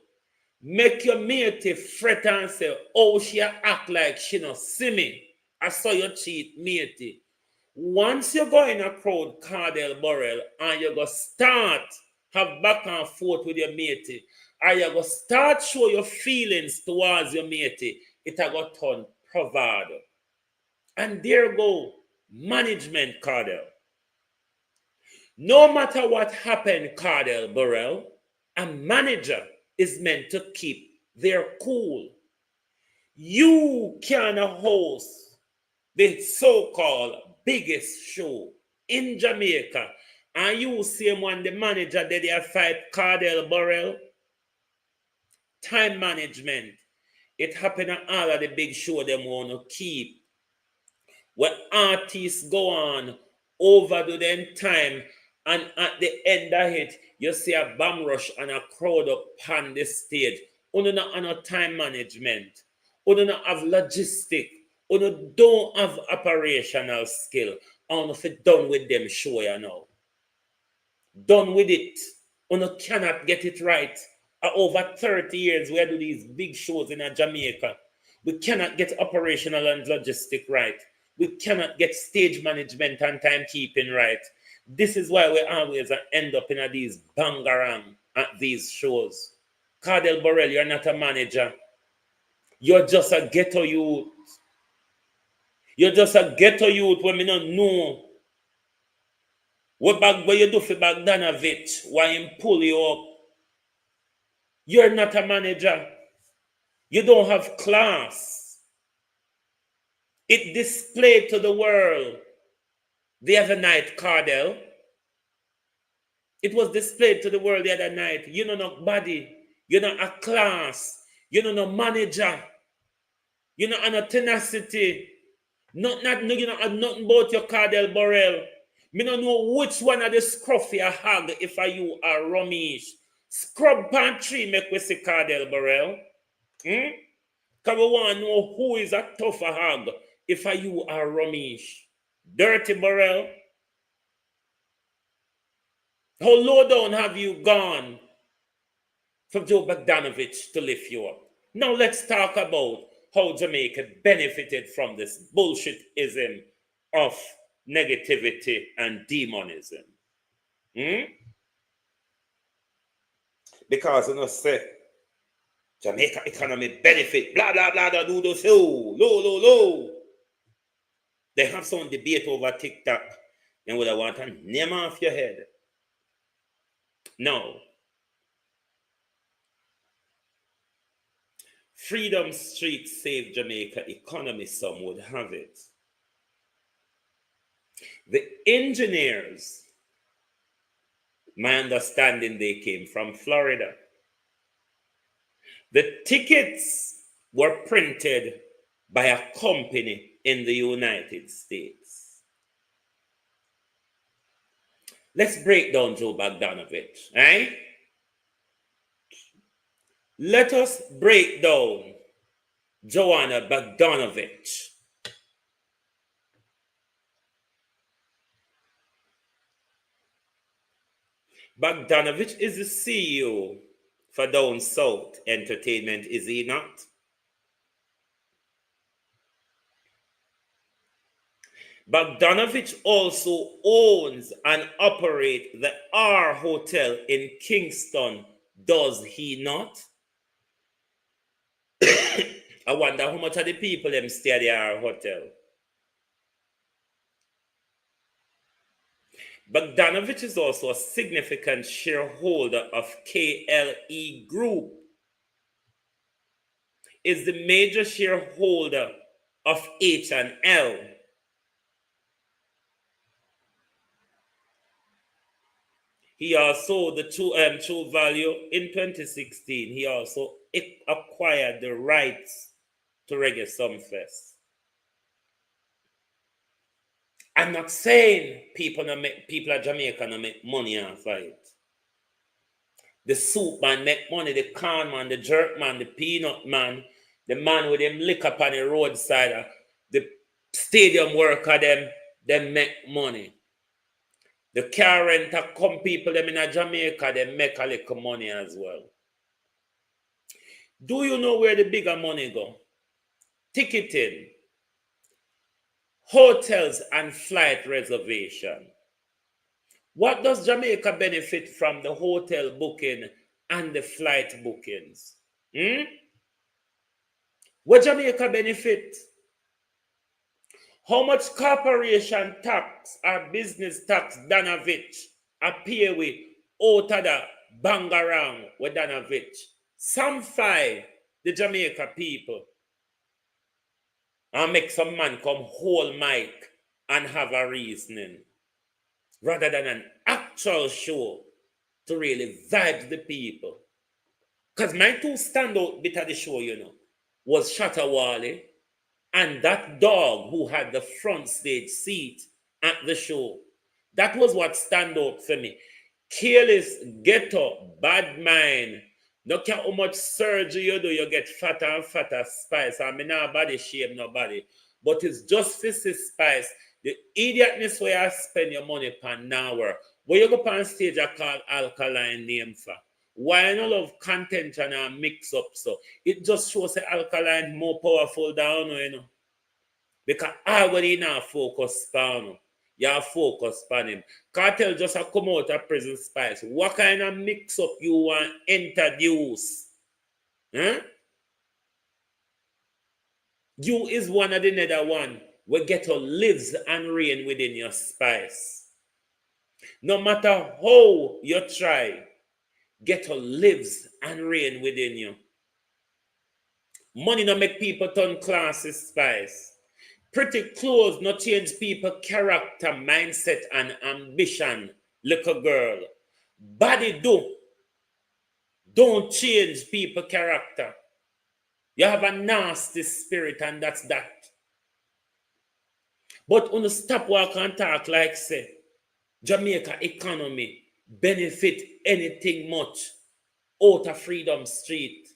Make your matey fret and say, oh, she act like she not see me. I saw you cheat matey. Once you go in a crowd, Cardell Burrell, and you go start have back and forth with your matey, and you go start show your feelings towards your matey, it a go turn bravado. And there go management, Cardell. No matter what happened, Cardell Burrell, a manager is meant to keep their cool. You can host the so-called biggest show in Jamaica, and you see when the manager did their fight Cardell Burrell. Time management. It happened at all of the big show them want to keep. When artists go on, overdo them time, and at the end of it, you see a bomb rush and a crowd up on the stage. You don't have time management. You don't have logistic. You don't have operational skill. And if you're done with them show you now. Done with it. You cannot get it right. Over 30 years, we do these big shows in Jamaica. We cannot get operational and logistic right. We cannot get stage management and timekeeping right. This is why we always end up in these bangarang at these shows. Cardell Burrell, you're not a manager. You're just a ghetto youth. You're just a ghetto youth when we don't know what you do for Bogdanovich, why him pull you up. You're not a manager. You don't have class. It displayed to the world the other night, Cardell. It was displayed to the world the other night. You know no body. You know a class. You know no manager. You know no tenacity. You know nothing about your Cardell Burrell. Me don't know which one of the scruffy a hug if are you are Romish. Scrub pantry make we see Cardell Burrell. Because we want to know who is a tougher hug if are you are Romish. Dirty Burrell. How low down have you gone from Joe Bogdanovich to lift you up? Now let's talk about how Jamaica benefited from this bullshitism of negativity and demonism. Because you know say Jamaica economy benefit, blah blah blah, do those low. They have some debate over TikTok, and would I want to name off your head? No. Freedom Street saved Jamaica economy, some would have it. The engineers, my understanding, they came from Florida. The tickets were printed by a company in the United States. Let's break down Joe Bogdanovich, right? Let us break down Joanna Bogdanovich. Bogdanovich is the CEO for Down South Entertainment, is he not? Bogdanovich also owns and operates the R Hotel in Kingston, does he not? I wonder how much of the people them stay at the R Hotel. Bogdanovich is also a significant shareholder of KLE Group, is the major shareholder of H&L. He also, the True Value in 2016, he also acquired the rights to Reggae Sumfest. I'm not saying people at Jamaica don't make money off of it. The soup man make money, the corn man, the jerk man, the peanut man, the man with them liquor up on the roadside, the stadium worker, them make money. The car renter come people them in Jamaica, they make a little money as well. Do you know where the bigger money go? Ticketing, hotels and flight reservation. What does Jamaica benefit from the hotel booking and the flight bookings? What Jamaica benefit? How much corporation tax or business tax Danovich appear with out of the bangarang with Danovich? Some five the Jamaica people and make some man come hold mic and have a reasoning rather than an actual show to really vibe the people. Because my two standout bit of the show, was Shatawale and that dog who had the front stage seat at the show. That was what stand out for me. Careless, ghetto, bad mind. No care how much surgery you do, you get fatter and fatter spice. I mean, not body shame nobody. But it's just for this spice. The idiotness where you spend your money per hour. Where you go on stage, I call alkaline name for. Why not love contention and mix up so? It just shows the alkaline more powerful down, Because I already now focus on you focus on him. Cartel just a come out of prison spice. What kind of mix up you want introduce? Huh? You is one of the nether one where ghetto lives and reign within your spice. No matter how you try, ghetto lives and reign within you. Money no make people turn classes spice. Pretty clothes no change people character, mindset, and ambition. Little girl. Body don't change people character. You have a nasty spirit and that's that. But when you stop walk and talk like say, Jamaica economy benefit anything much out of Freedom Street.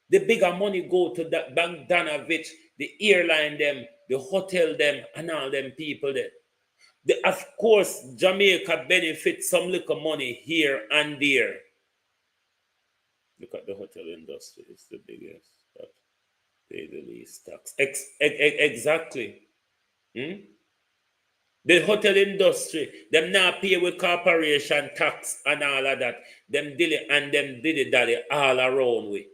The bigger money go to that Bogdanovich, the airline them, the hotel them and all them people there. Of course, Jamaica benefits some little money here and there. Look at the hotel industry, it's the biggest, but pay the least tax. Exactly. The hotel industry, them now pay with corporation tax and all of that. Them dilly and them dilly all around with.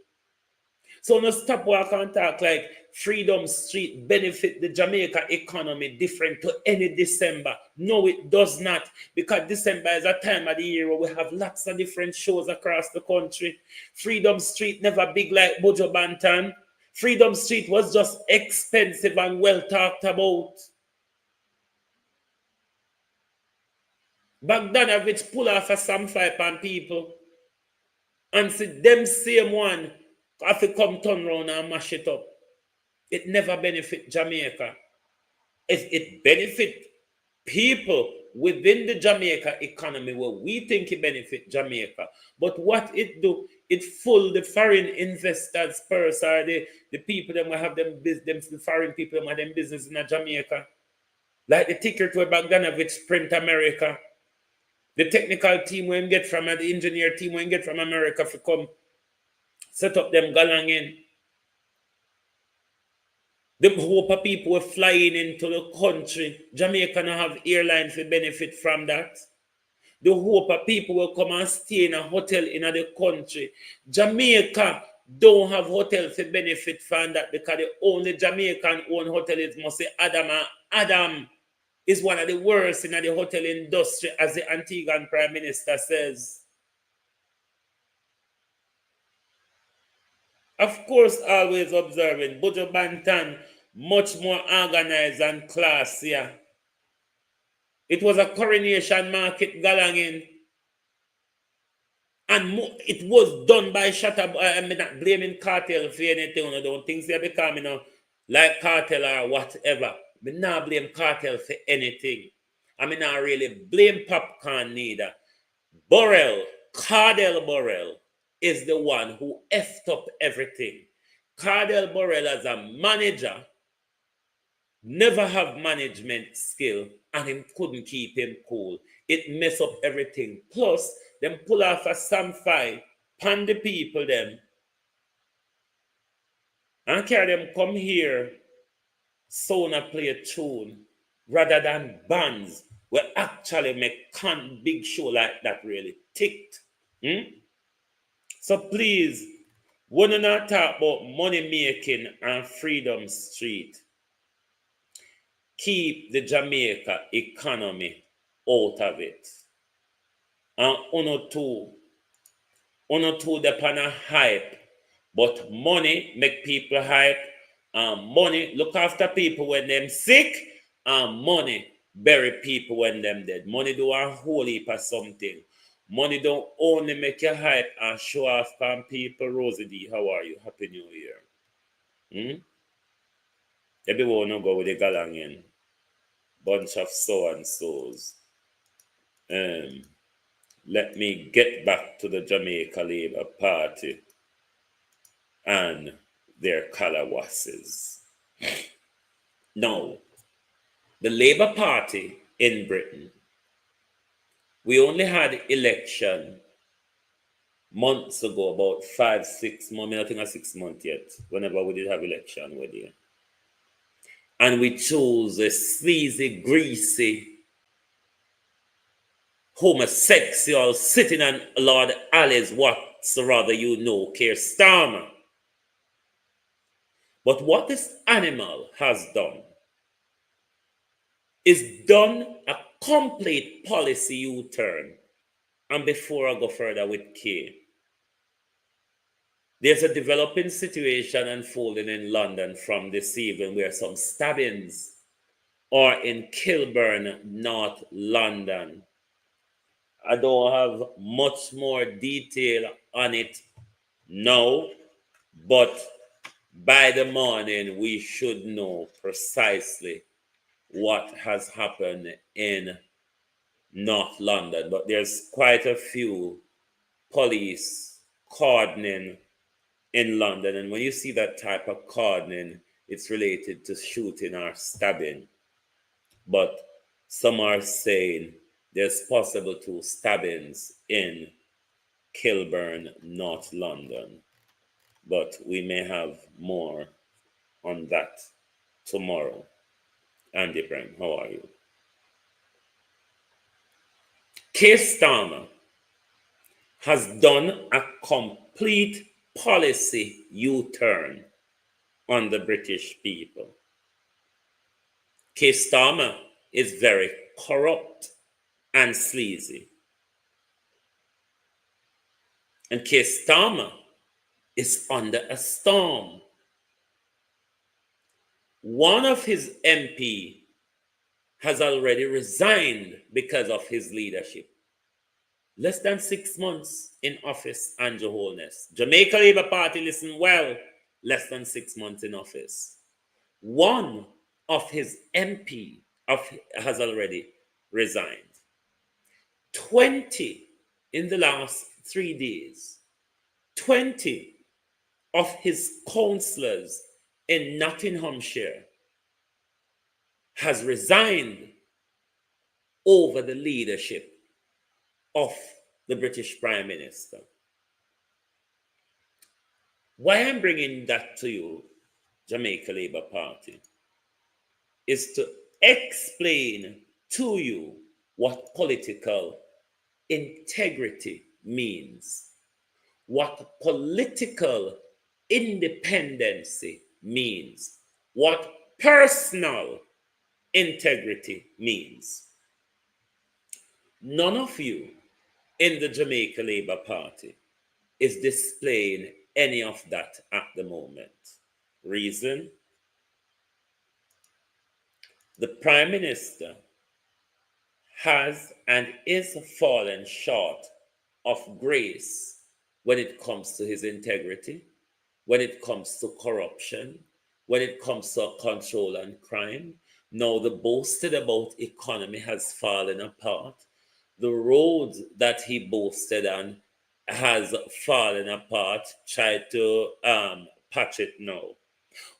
So no stop walk and talk like Freedom Street benefit the Jamaica economy different to any December. No, it does not. Because December is a time of the year where we have lots of different shows across the country. Freedom Street never big like Bojo Banton. Freedom Street was just expensive and well talked about. Bogdanovich pull off a Sam 5 on people and see them same one have to come turn around and mash it up. It never benefit Jamaica. It benefit people within the Jamaica economy where we think it benefit Jamaica. But what it do, it full the foreign investors purse or the people that will have them business, the foreign people that have them business in Jamaica. Like the ticket where Bogdanovich print America. The technical team when get from the engineer team when get from America to come set up them galang in. The hope of people were flying into the country. Jamaica now have airlines to benefit from that. The hope of people will come and stay in a hotel in the country. Jamaica don't have hotels to benefit from that because the only Jamaican owned hotel is must say Adam, and Adam is one of the worst in the hotel industry, as the Antiguan Prime Minister says. Of course, always observing Bojo Banton much more organized and classier. It was a coronation market galangin. And it was done by I'm not blaming cartel for anything. I don't think they become like cartel or whatever. I not blame cartel for anything. I mean, not really blame Popcorn neither. Cardell Burrell is the one who effed up everything. Cardell Burrell as a manager never have management skill and him couldn't keep him cool. It mess up everything. Plus, them pull off a Sam 5, pan the people them, and carry them come here, Sona play a tune, rather than bands will actually make big show like that really ticked. So please, we do not talk about money making and Freedom Street. Keep the Jamaica economy out of it. And uno two depend on hype. But money make people hype. And money look after people when them sick. And money bury people when them dead. Money do a whole heap of something. Money don't only make you hype and show off on people. Rosie D, how are you? Happy New Year. Everyone will go with the galangin. Bunch of so-and-sos. Let me get back to the Jamaica Labour Party and their calawasses. Now, the Labour Party in Britain, we only had election months ago, about 5-6 months, I think 6 months yet, whenever we did have election with you. And we chose a sleazy, greasy, homosexual sitting on Lord Alice, whatsoever you know, Keir Starmer. But what this animal has done is done a complete policy U-turn. And before I go further with Keir, there's a developing situation unfolding in London from this evening where some stabbings are in Kilburn, North London. I don't have much more detail on it now, but by the morning we should know precisely what has happened in North London. But there's quite a few police cordoning in London, and when you see that type of cordoning, it's related to shooting or stabbing. But some are saying there's possible 2 stabbings in Kilburn, North London. But we may have more on that tomorrow. Andy Brem, how are you? Keir Starmer has done a complete policy U-turn on the British people. Keir Starmer is very corrupt and sleazy. And Keir Starmer is under a storm. One of his MP has already resigned because of his leadership. Less than 6 months in office, Andrew Holness. Jamaica Labour Party, listen well, less than 6 months in office. One of his MP has already resigned. 20 in the last 3 days. 20 of his councillors in Nottinghamshire has resigned over the leadership of the British Prime Minister. Why I'm bringing that to you, Jamaica Labour Party, is to explain to you what political integrity means, what political independency means, what personal integrity means. None of you in the Jamaica Labour Party is displaying any of that at the moment. Reason? The Prime Minister has and is fallen short of grace when it comes to his integrity, when it comes to corruption, when it comes to control and crime. Now the boasted about economy has fallen apart. The roads that he boasted on has fallen apart. Try to patch it now.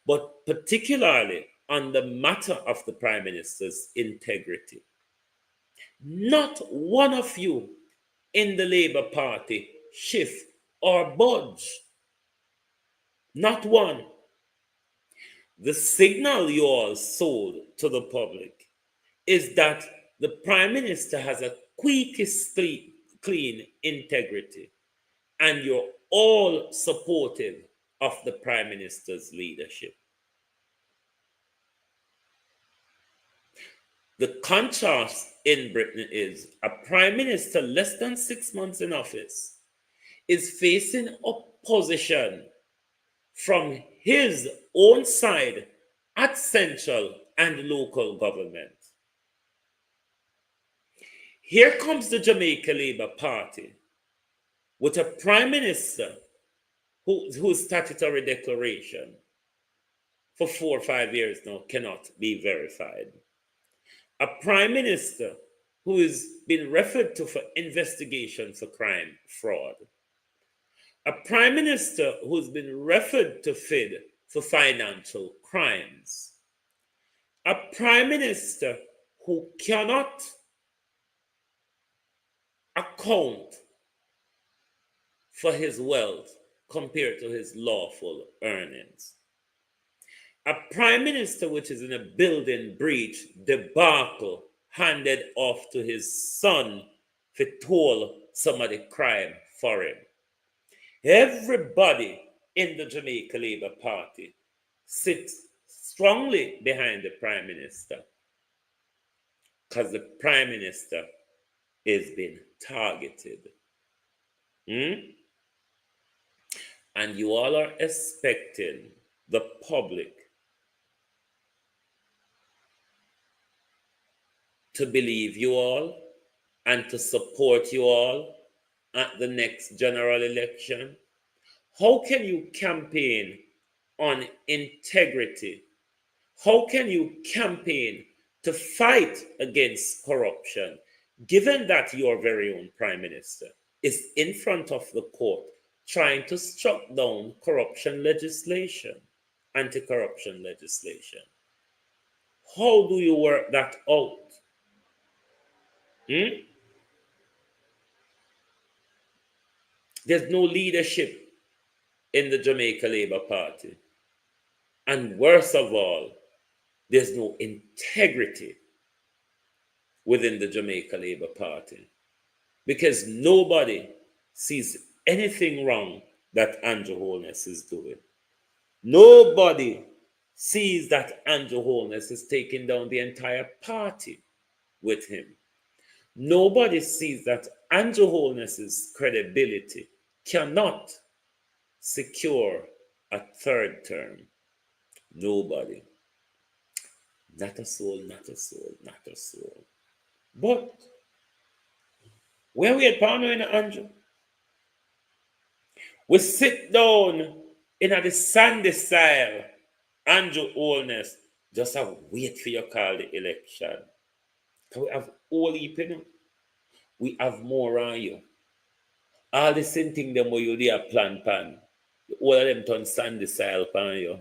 But particularly on the matter of the Prime Minister's integrity, not one of you in the Labour Party shift or budge. Not one. The signal you all sold to the public is that the Prime Minister has a squeaky clean integrity, and you're all supportive of the Prime Minister's leadership. The contrast in Britain is a Prime Minister less than 6 months in office is facing opposition from his own side at central and local government. Here comes the Jamaica Labour Party with a Prime Minister whose statutory declaration for 4 or 5 years now cannot be verified. A Prime Minister who has been referred to for investigation for crime, fraud. A Prime Minister who's been referred to FID for financial crimes. A Prime Minister who cannot account for his wealth compared to his lawful earnings. A Prime Minister which is in a building breach debacle handed off to his son to toll some of the crime for him. Everybody in the Jamaica Labour Party sits strongly behind the Prime Minister because the Prime Minister is being targeted. And you all are expecting the public to believe you all and to support you all at the next general election. How can you campaign on integrity? How can you campaign to fight against corruption, given that your very own Prime Minister is in front of the court trying to struck down corruption legislation? anti-corruption legislation. How do you work that out? There's no leadership in the Jamaica Labour Party. And worst of all, there's no integrity within the Jamaica Labour Party, because nobody sees anything wrong that Andrew Holness is doing. Nobody sees that Andrew Holness is taking down the entire party with him. Nobody sees that Andrew Holness's credibility cannot secure a third term. Nobody. Not a soul, not a soul, not a soul. But where we at Pano in Andrew? We sit down in the sandy style, Andrew Holness, just have wait for you call the election. Can we have all heap, you know? We have more on you. All the same thing them where you there plan pan. All of them turn sandy style pan you.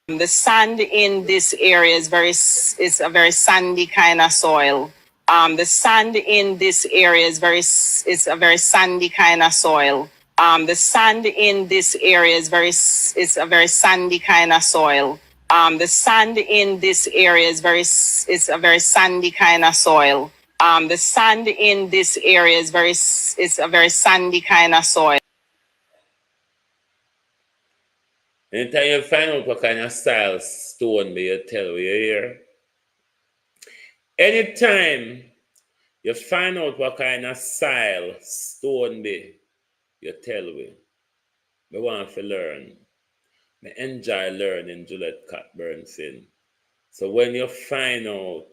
The sand in this area is a very sandy kind of soil. The sand in this area is a very sandy kind of soil. The sand in this area is a very sandy kind of soil. The sand in this area is a very sandy kind of soil. The sand in this area is a very sandy kind of soil. Anytime you find out what kind of style stone me, you tell me, you hear? Anytime you find out what kind of style stone me, you tell me. I want to learn. I enjoy learning Juliet Cockburn-Finn. So when you find out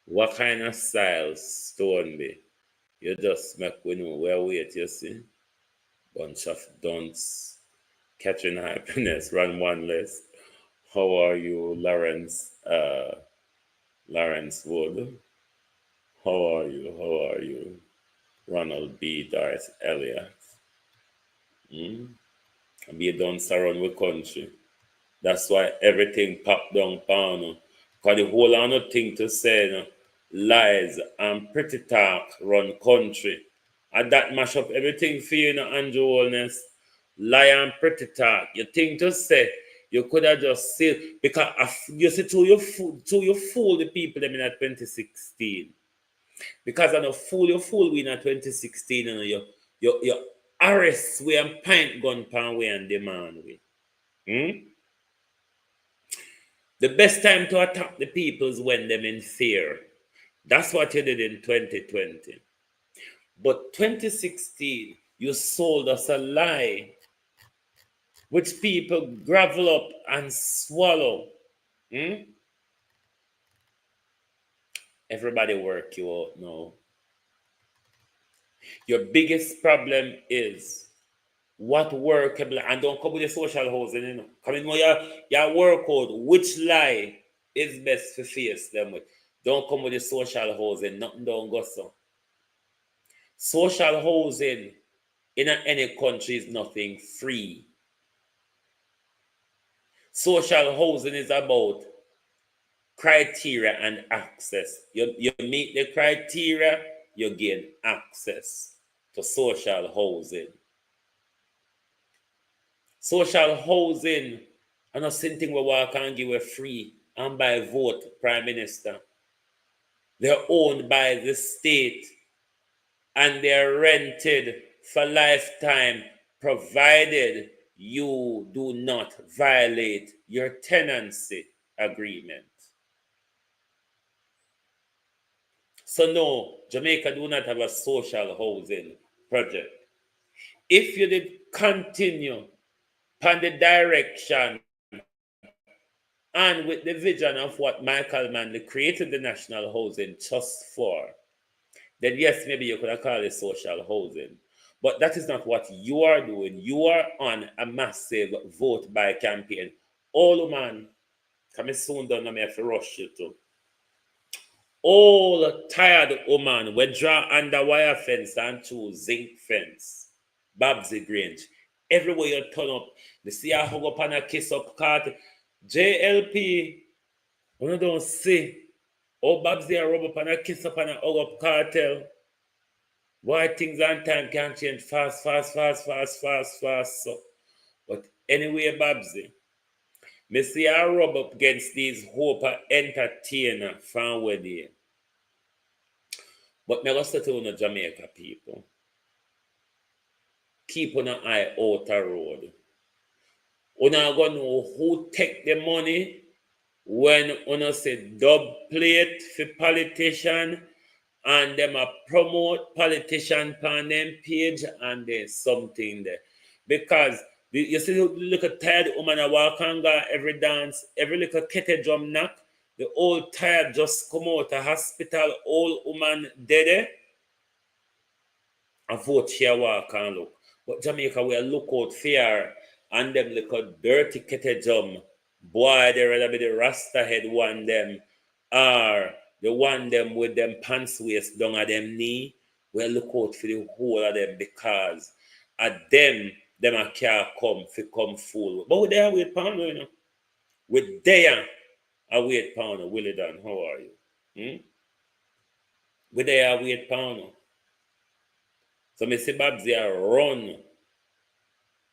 what kind of style stone me, you just make we know where wait, you see? Bunch of dunce. Catching happiness, run one less. How are you, Lawrence? Lawrence Wood. How are you? How are you? Ronald B. Darth Elliott. Be done surround the country. That's why everything pop down pound. Because the whole other thing to say, lies and pretty talk run country. And that mash up everything for you, Andrew Holness. Lie and pretty talk. You think to say you could have just said, because you see to you fool the people them in 2016. Because I know fool we in 2016 and you arrest we and pint gun pan we and demand we. The best time to attack the people is when them in fear. That's what you did in 2020. But 2016, you sold us a lie which people gravel up and swallow. Everybody work you out now. Your biggest problem is what workable, and don't come with the social housing, you know. Come in with your work out which lie is best to face them with. Don't come with the social housing, nothing don't go so. Social housing in any country is nothing free. Social housing is about criteria and access. You meet the criteria, you gain access to social housing. Social housing, and not something we walk and give a free and by vote prime minister. They're owned by the state and they're rented for lifetime, provided you do not violate your tenancy agreement. So no, Jamaica do not have a social housing project. If you did continue upon the direction and with the vision of what Michael Manley created the National Housing Trust for, then yes, maybe you could have called it social housing. But that is not what you are doing. You are on a massive vote by campaign. All man, come soon done, I have to rush you too. All tired woman, we draw under wire fence and choose zinc fence. Babsy Grange. Everywhere you turn up, they see a hug up and a kiss up Cartel. JLP, you don't see. Oh, Babs there rub up and a kiss up and a hug up Cartel. Why things on time can change fast. So, but anyway, Babsy, me see a rub up against these hope entertainer from where they. But me go say to you, Jamaica people, keep on an eye out the road. You not gonna know who take the money when you say dub plate for politician and them a promote politician on them page and there's something there. Because you see look at tired woman a walk and go every dance, every little kete drum knock, the old tired just come out of hospital, old woman dead and vote she walk and look. But Jamaica will look out fear and them little dirty kete drum. Boy, they rather be the Rasta head one them or the one them with them pants waist down at them knee. Well, look out for the whole of them because at them a car come full. But they are wait pound, you know. With there a wait pound, Willie Dan, how are you? With there a wait pound. So me see Babsy a run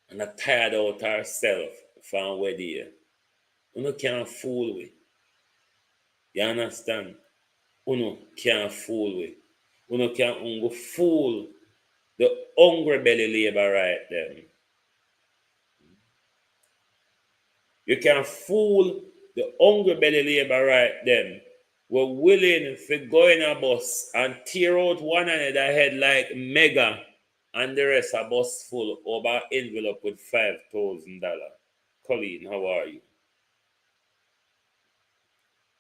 and a tired out herself from where they. You can't fool with. You understand? You can't fool with. You can't fool the hungry belly labor right them. You can't fool the hungry belly labor right them. We're willing to go in a bus and tear out one another head like mega and the rest a bus full over envelope with $5,000. Colleen, how are you?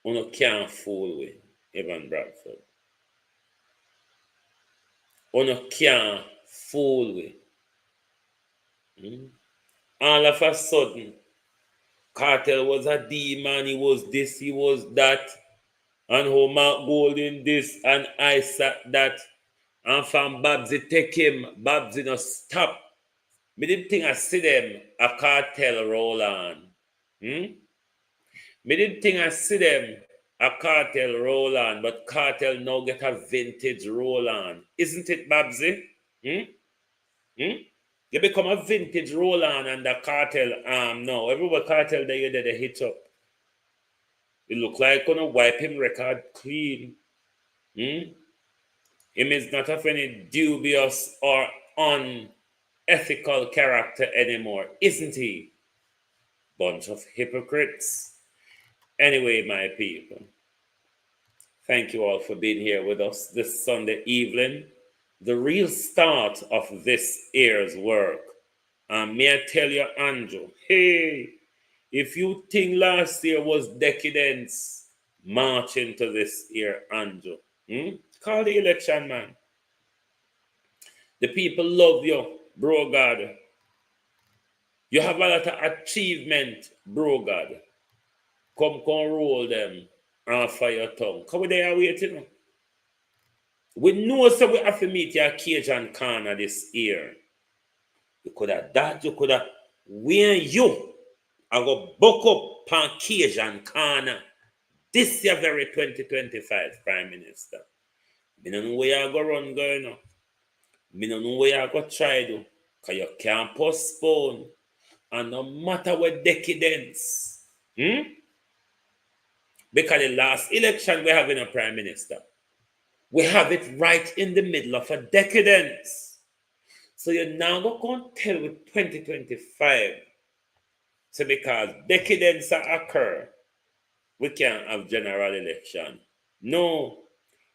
You can't fool with Evan Bradford. You can't fool with. All of a sudden, Cartel was a demon, he was this, he was that, and how Mark Golden this, and Isaac that, and from Babsy take him, Babsy no stop. Me didn't think I see them, a Cartel roll on. Me didn't think I see them a Cartel roll on, but Cartel now get a vintage roll on. Isn't it, Babsy? You become a vintage roll on and the Cartel now. Everywhere Cartel they hit up. It look like gonna wipe him record clean. Him is not of any dubious or unethical character anymore, isn't he? Bunch of hypocrites. Anyway, my people, thank you all for being here with us this Sunday evening. The real start of this year's work. And may I tell you, Andrew, hey, if you think last year was decadence, march into this year, Andrew. Call the election, man. The people love you, bro God. You have a lot of achievement, bro God. Come roll them off of your tongue. Come they are waiting. We know so we have to meet your Cajun corner this year. You could have that, you could have when you I go buck up pan Cajun corner this year very 2025 Prime Minister. Me don't know where you go run going on. Me don't know where you go try to. Because you can't postpone. And no matter what decadence. Because the last election we have in a Prime Minister. We have it right in the middle of a decadence. So you're now going to tell with 2025. So because decadence occur, we can't have general election. No.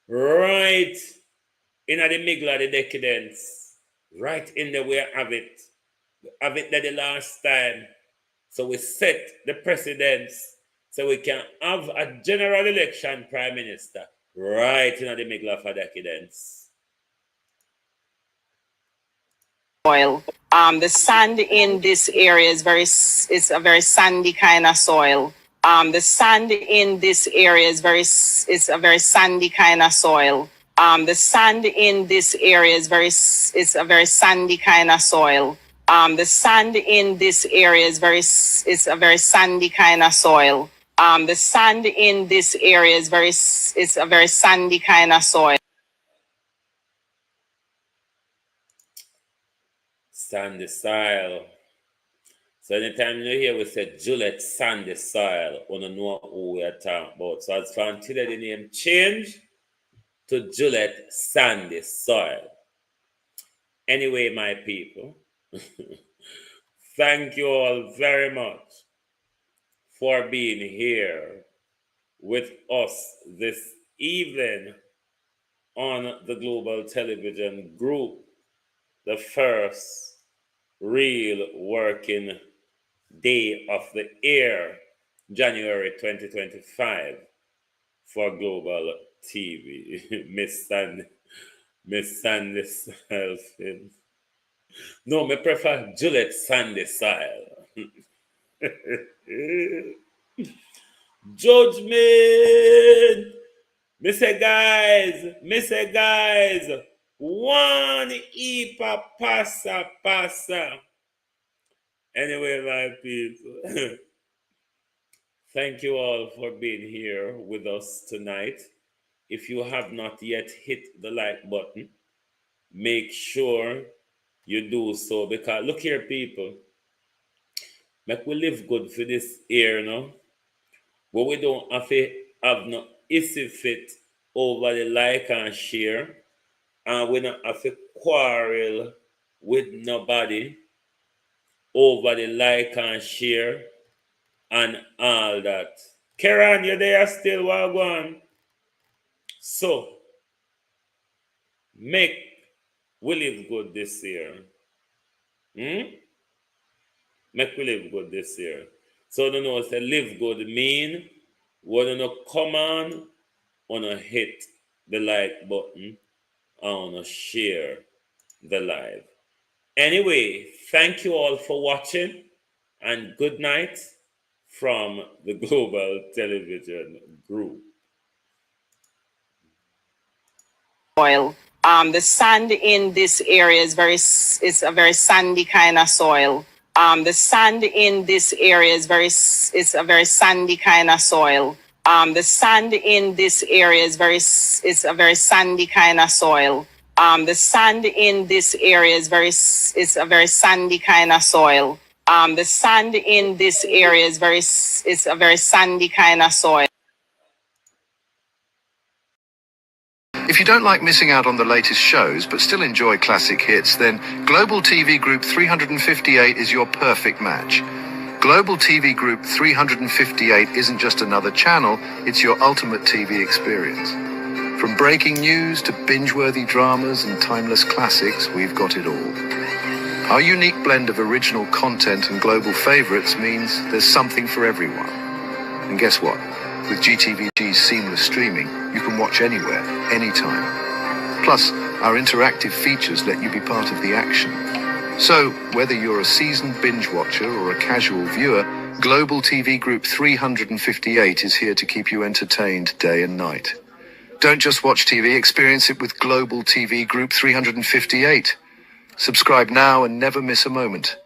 Right in the middle of the decadence. Right in the way of it. We have it there the last time. So we set the precedence so we can have a general election Prime Minister right in the middle of a decadence. Soil. The sand in this area is a very sandy kind of soil. The sand in this area is a very sandy kind of soil. The sand in this area is a very sandy kind of soil. The sand in this area is it's a very sandy kind of soil. The sand in this area is it's a very sandy kind of soil. Sandy soil. So anytime you hear we say Juliet sandy soil, we don't know who we are talking about. So as from today, the name change to Juliet sandy soil. Anyway, my people, thank you all very much for being here with us this evening on the Global Television Group, the first real working day of the year, January 2025, for Global TV. Miss Sandy Style Films. No, me prefer Juliet Sandy Style. Judgment. Me say guys, one heapa passa. Anyway, my people, thank you all for being here with us tonight. If you have not yet hit the like button, make sure you do so, because look here, people, make we live good for this year, no? But we don't have to have no issue fit over the like and share, and we don't have to quarrel with nobody over the like and share and all that. Karen, you there still? Well, go on. So, make we live good this year. Make we live good this year. So, you know, say live good mean, we don't come on hit the like button, and share the live. Anyway, thank you all for watching, and good night from the Global Television Group. Soil. The sand in this area is it's a very sandy kind of soil. The sand in this area is it's a very sandy kind of soil. The sand in this area is it's a very sandy kind of soil. The sand in this area is it's a very sandy kind of soil. The sand in this area is it's a very sandy kind of soil. If you don't like missing out on the latest shows but still enjoy classic hits, then Global TV Group 358 is your perfect match. Global TV Group 358 isn't just another channel, it's your ultimate TV experience. From breaking news to binge-worthy dramas and timeless classics, we've got it all. Our unique blend of original content and global favorites means there's something for everyone. And guess what? With GTVG's seamless streaming, you can watch anywhere, anytime. Plus, our interactive features let you be part of the action. So, whether you're a seasoned binge watcher or a casual viewer, Global TV Group 358 is here to keep you entertained day and night. Don't just watch TV, experience it with Global TV Group 358. Subscribe now and never miss a moment.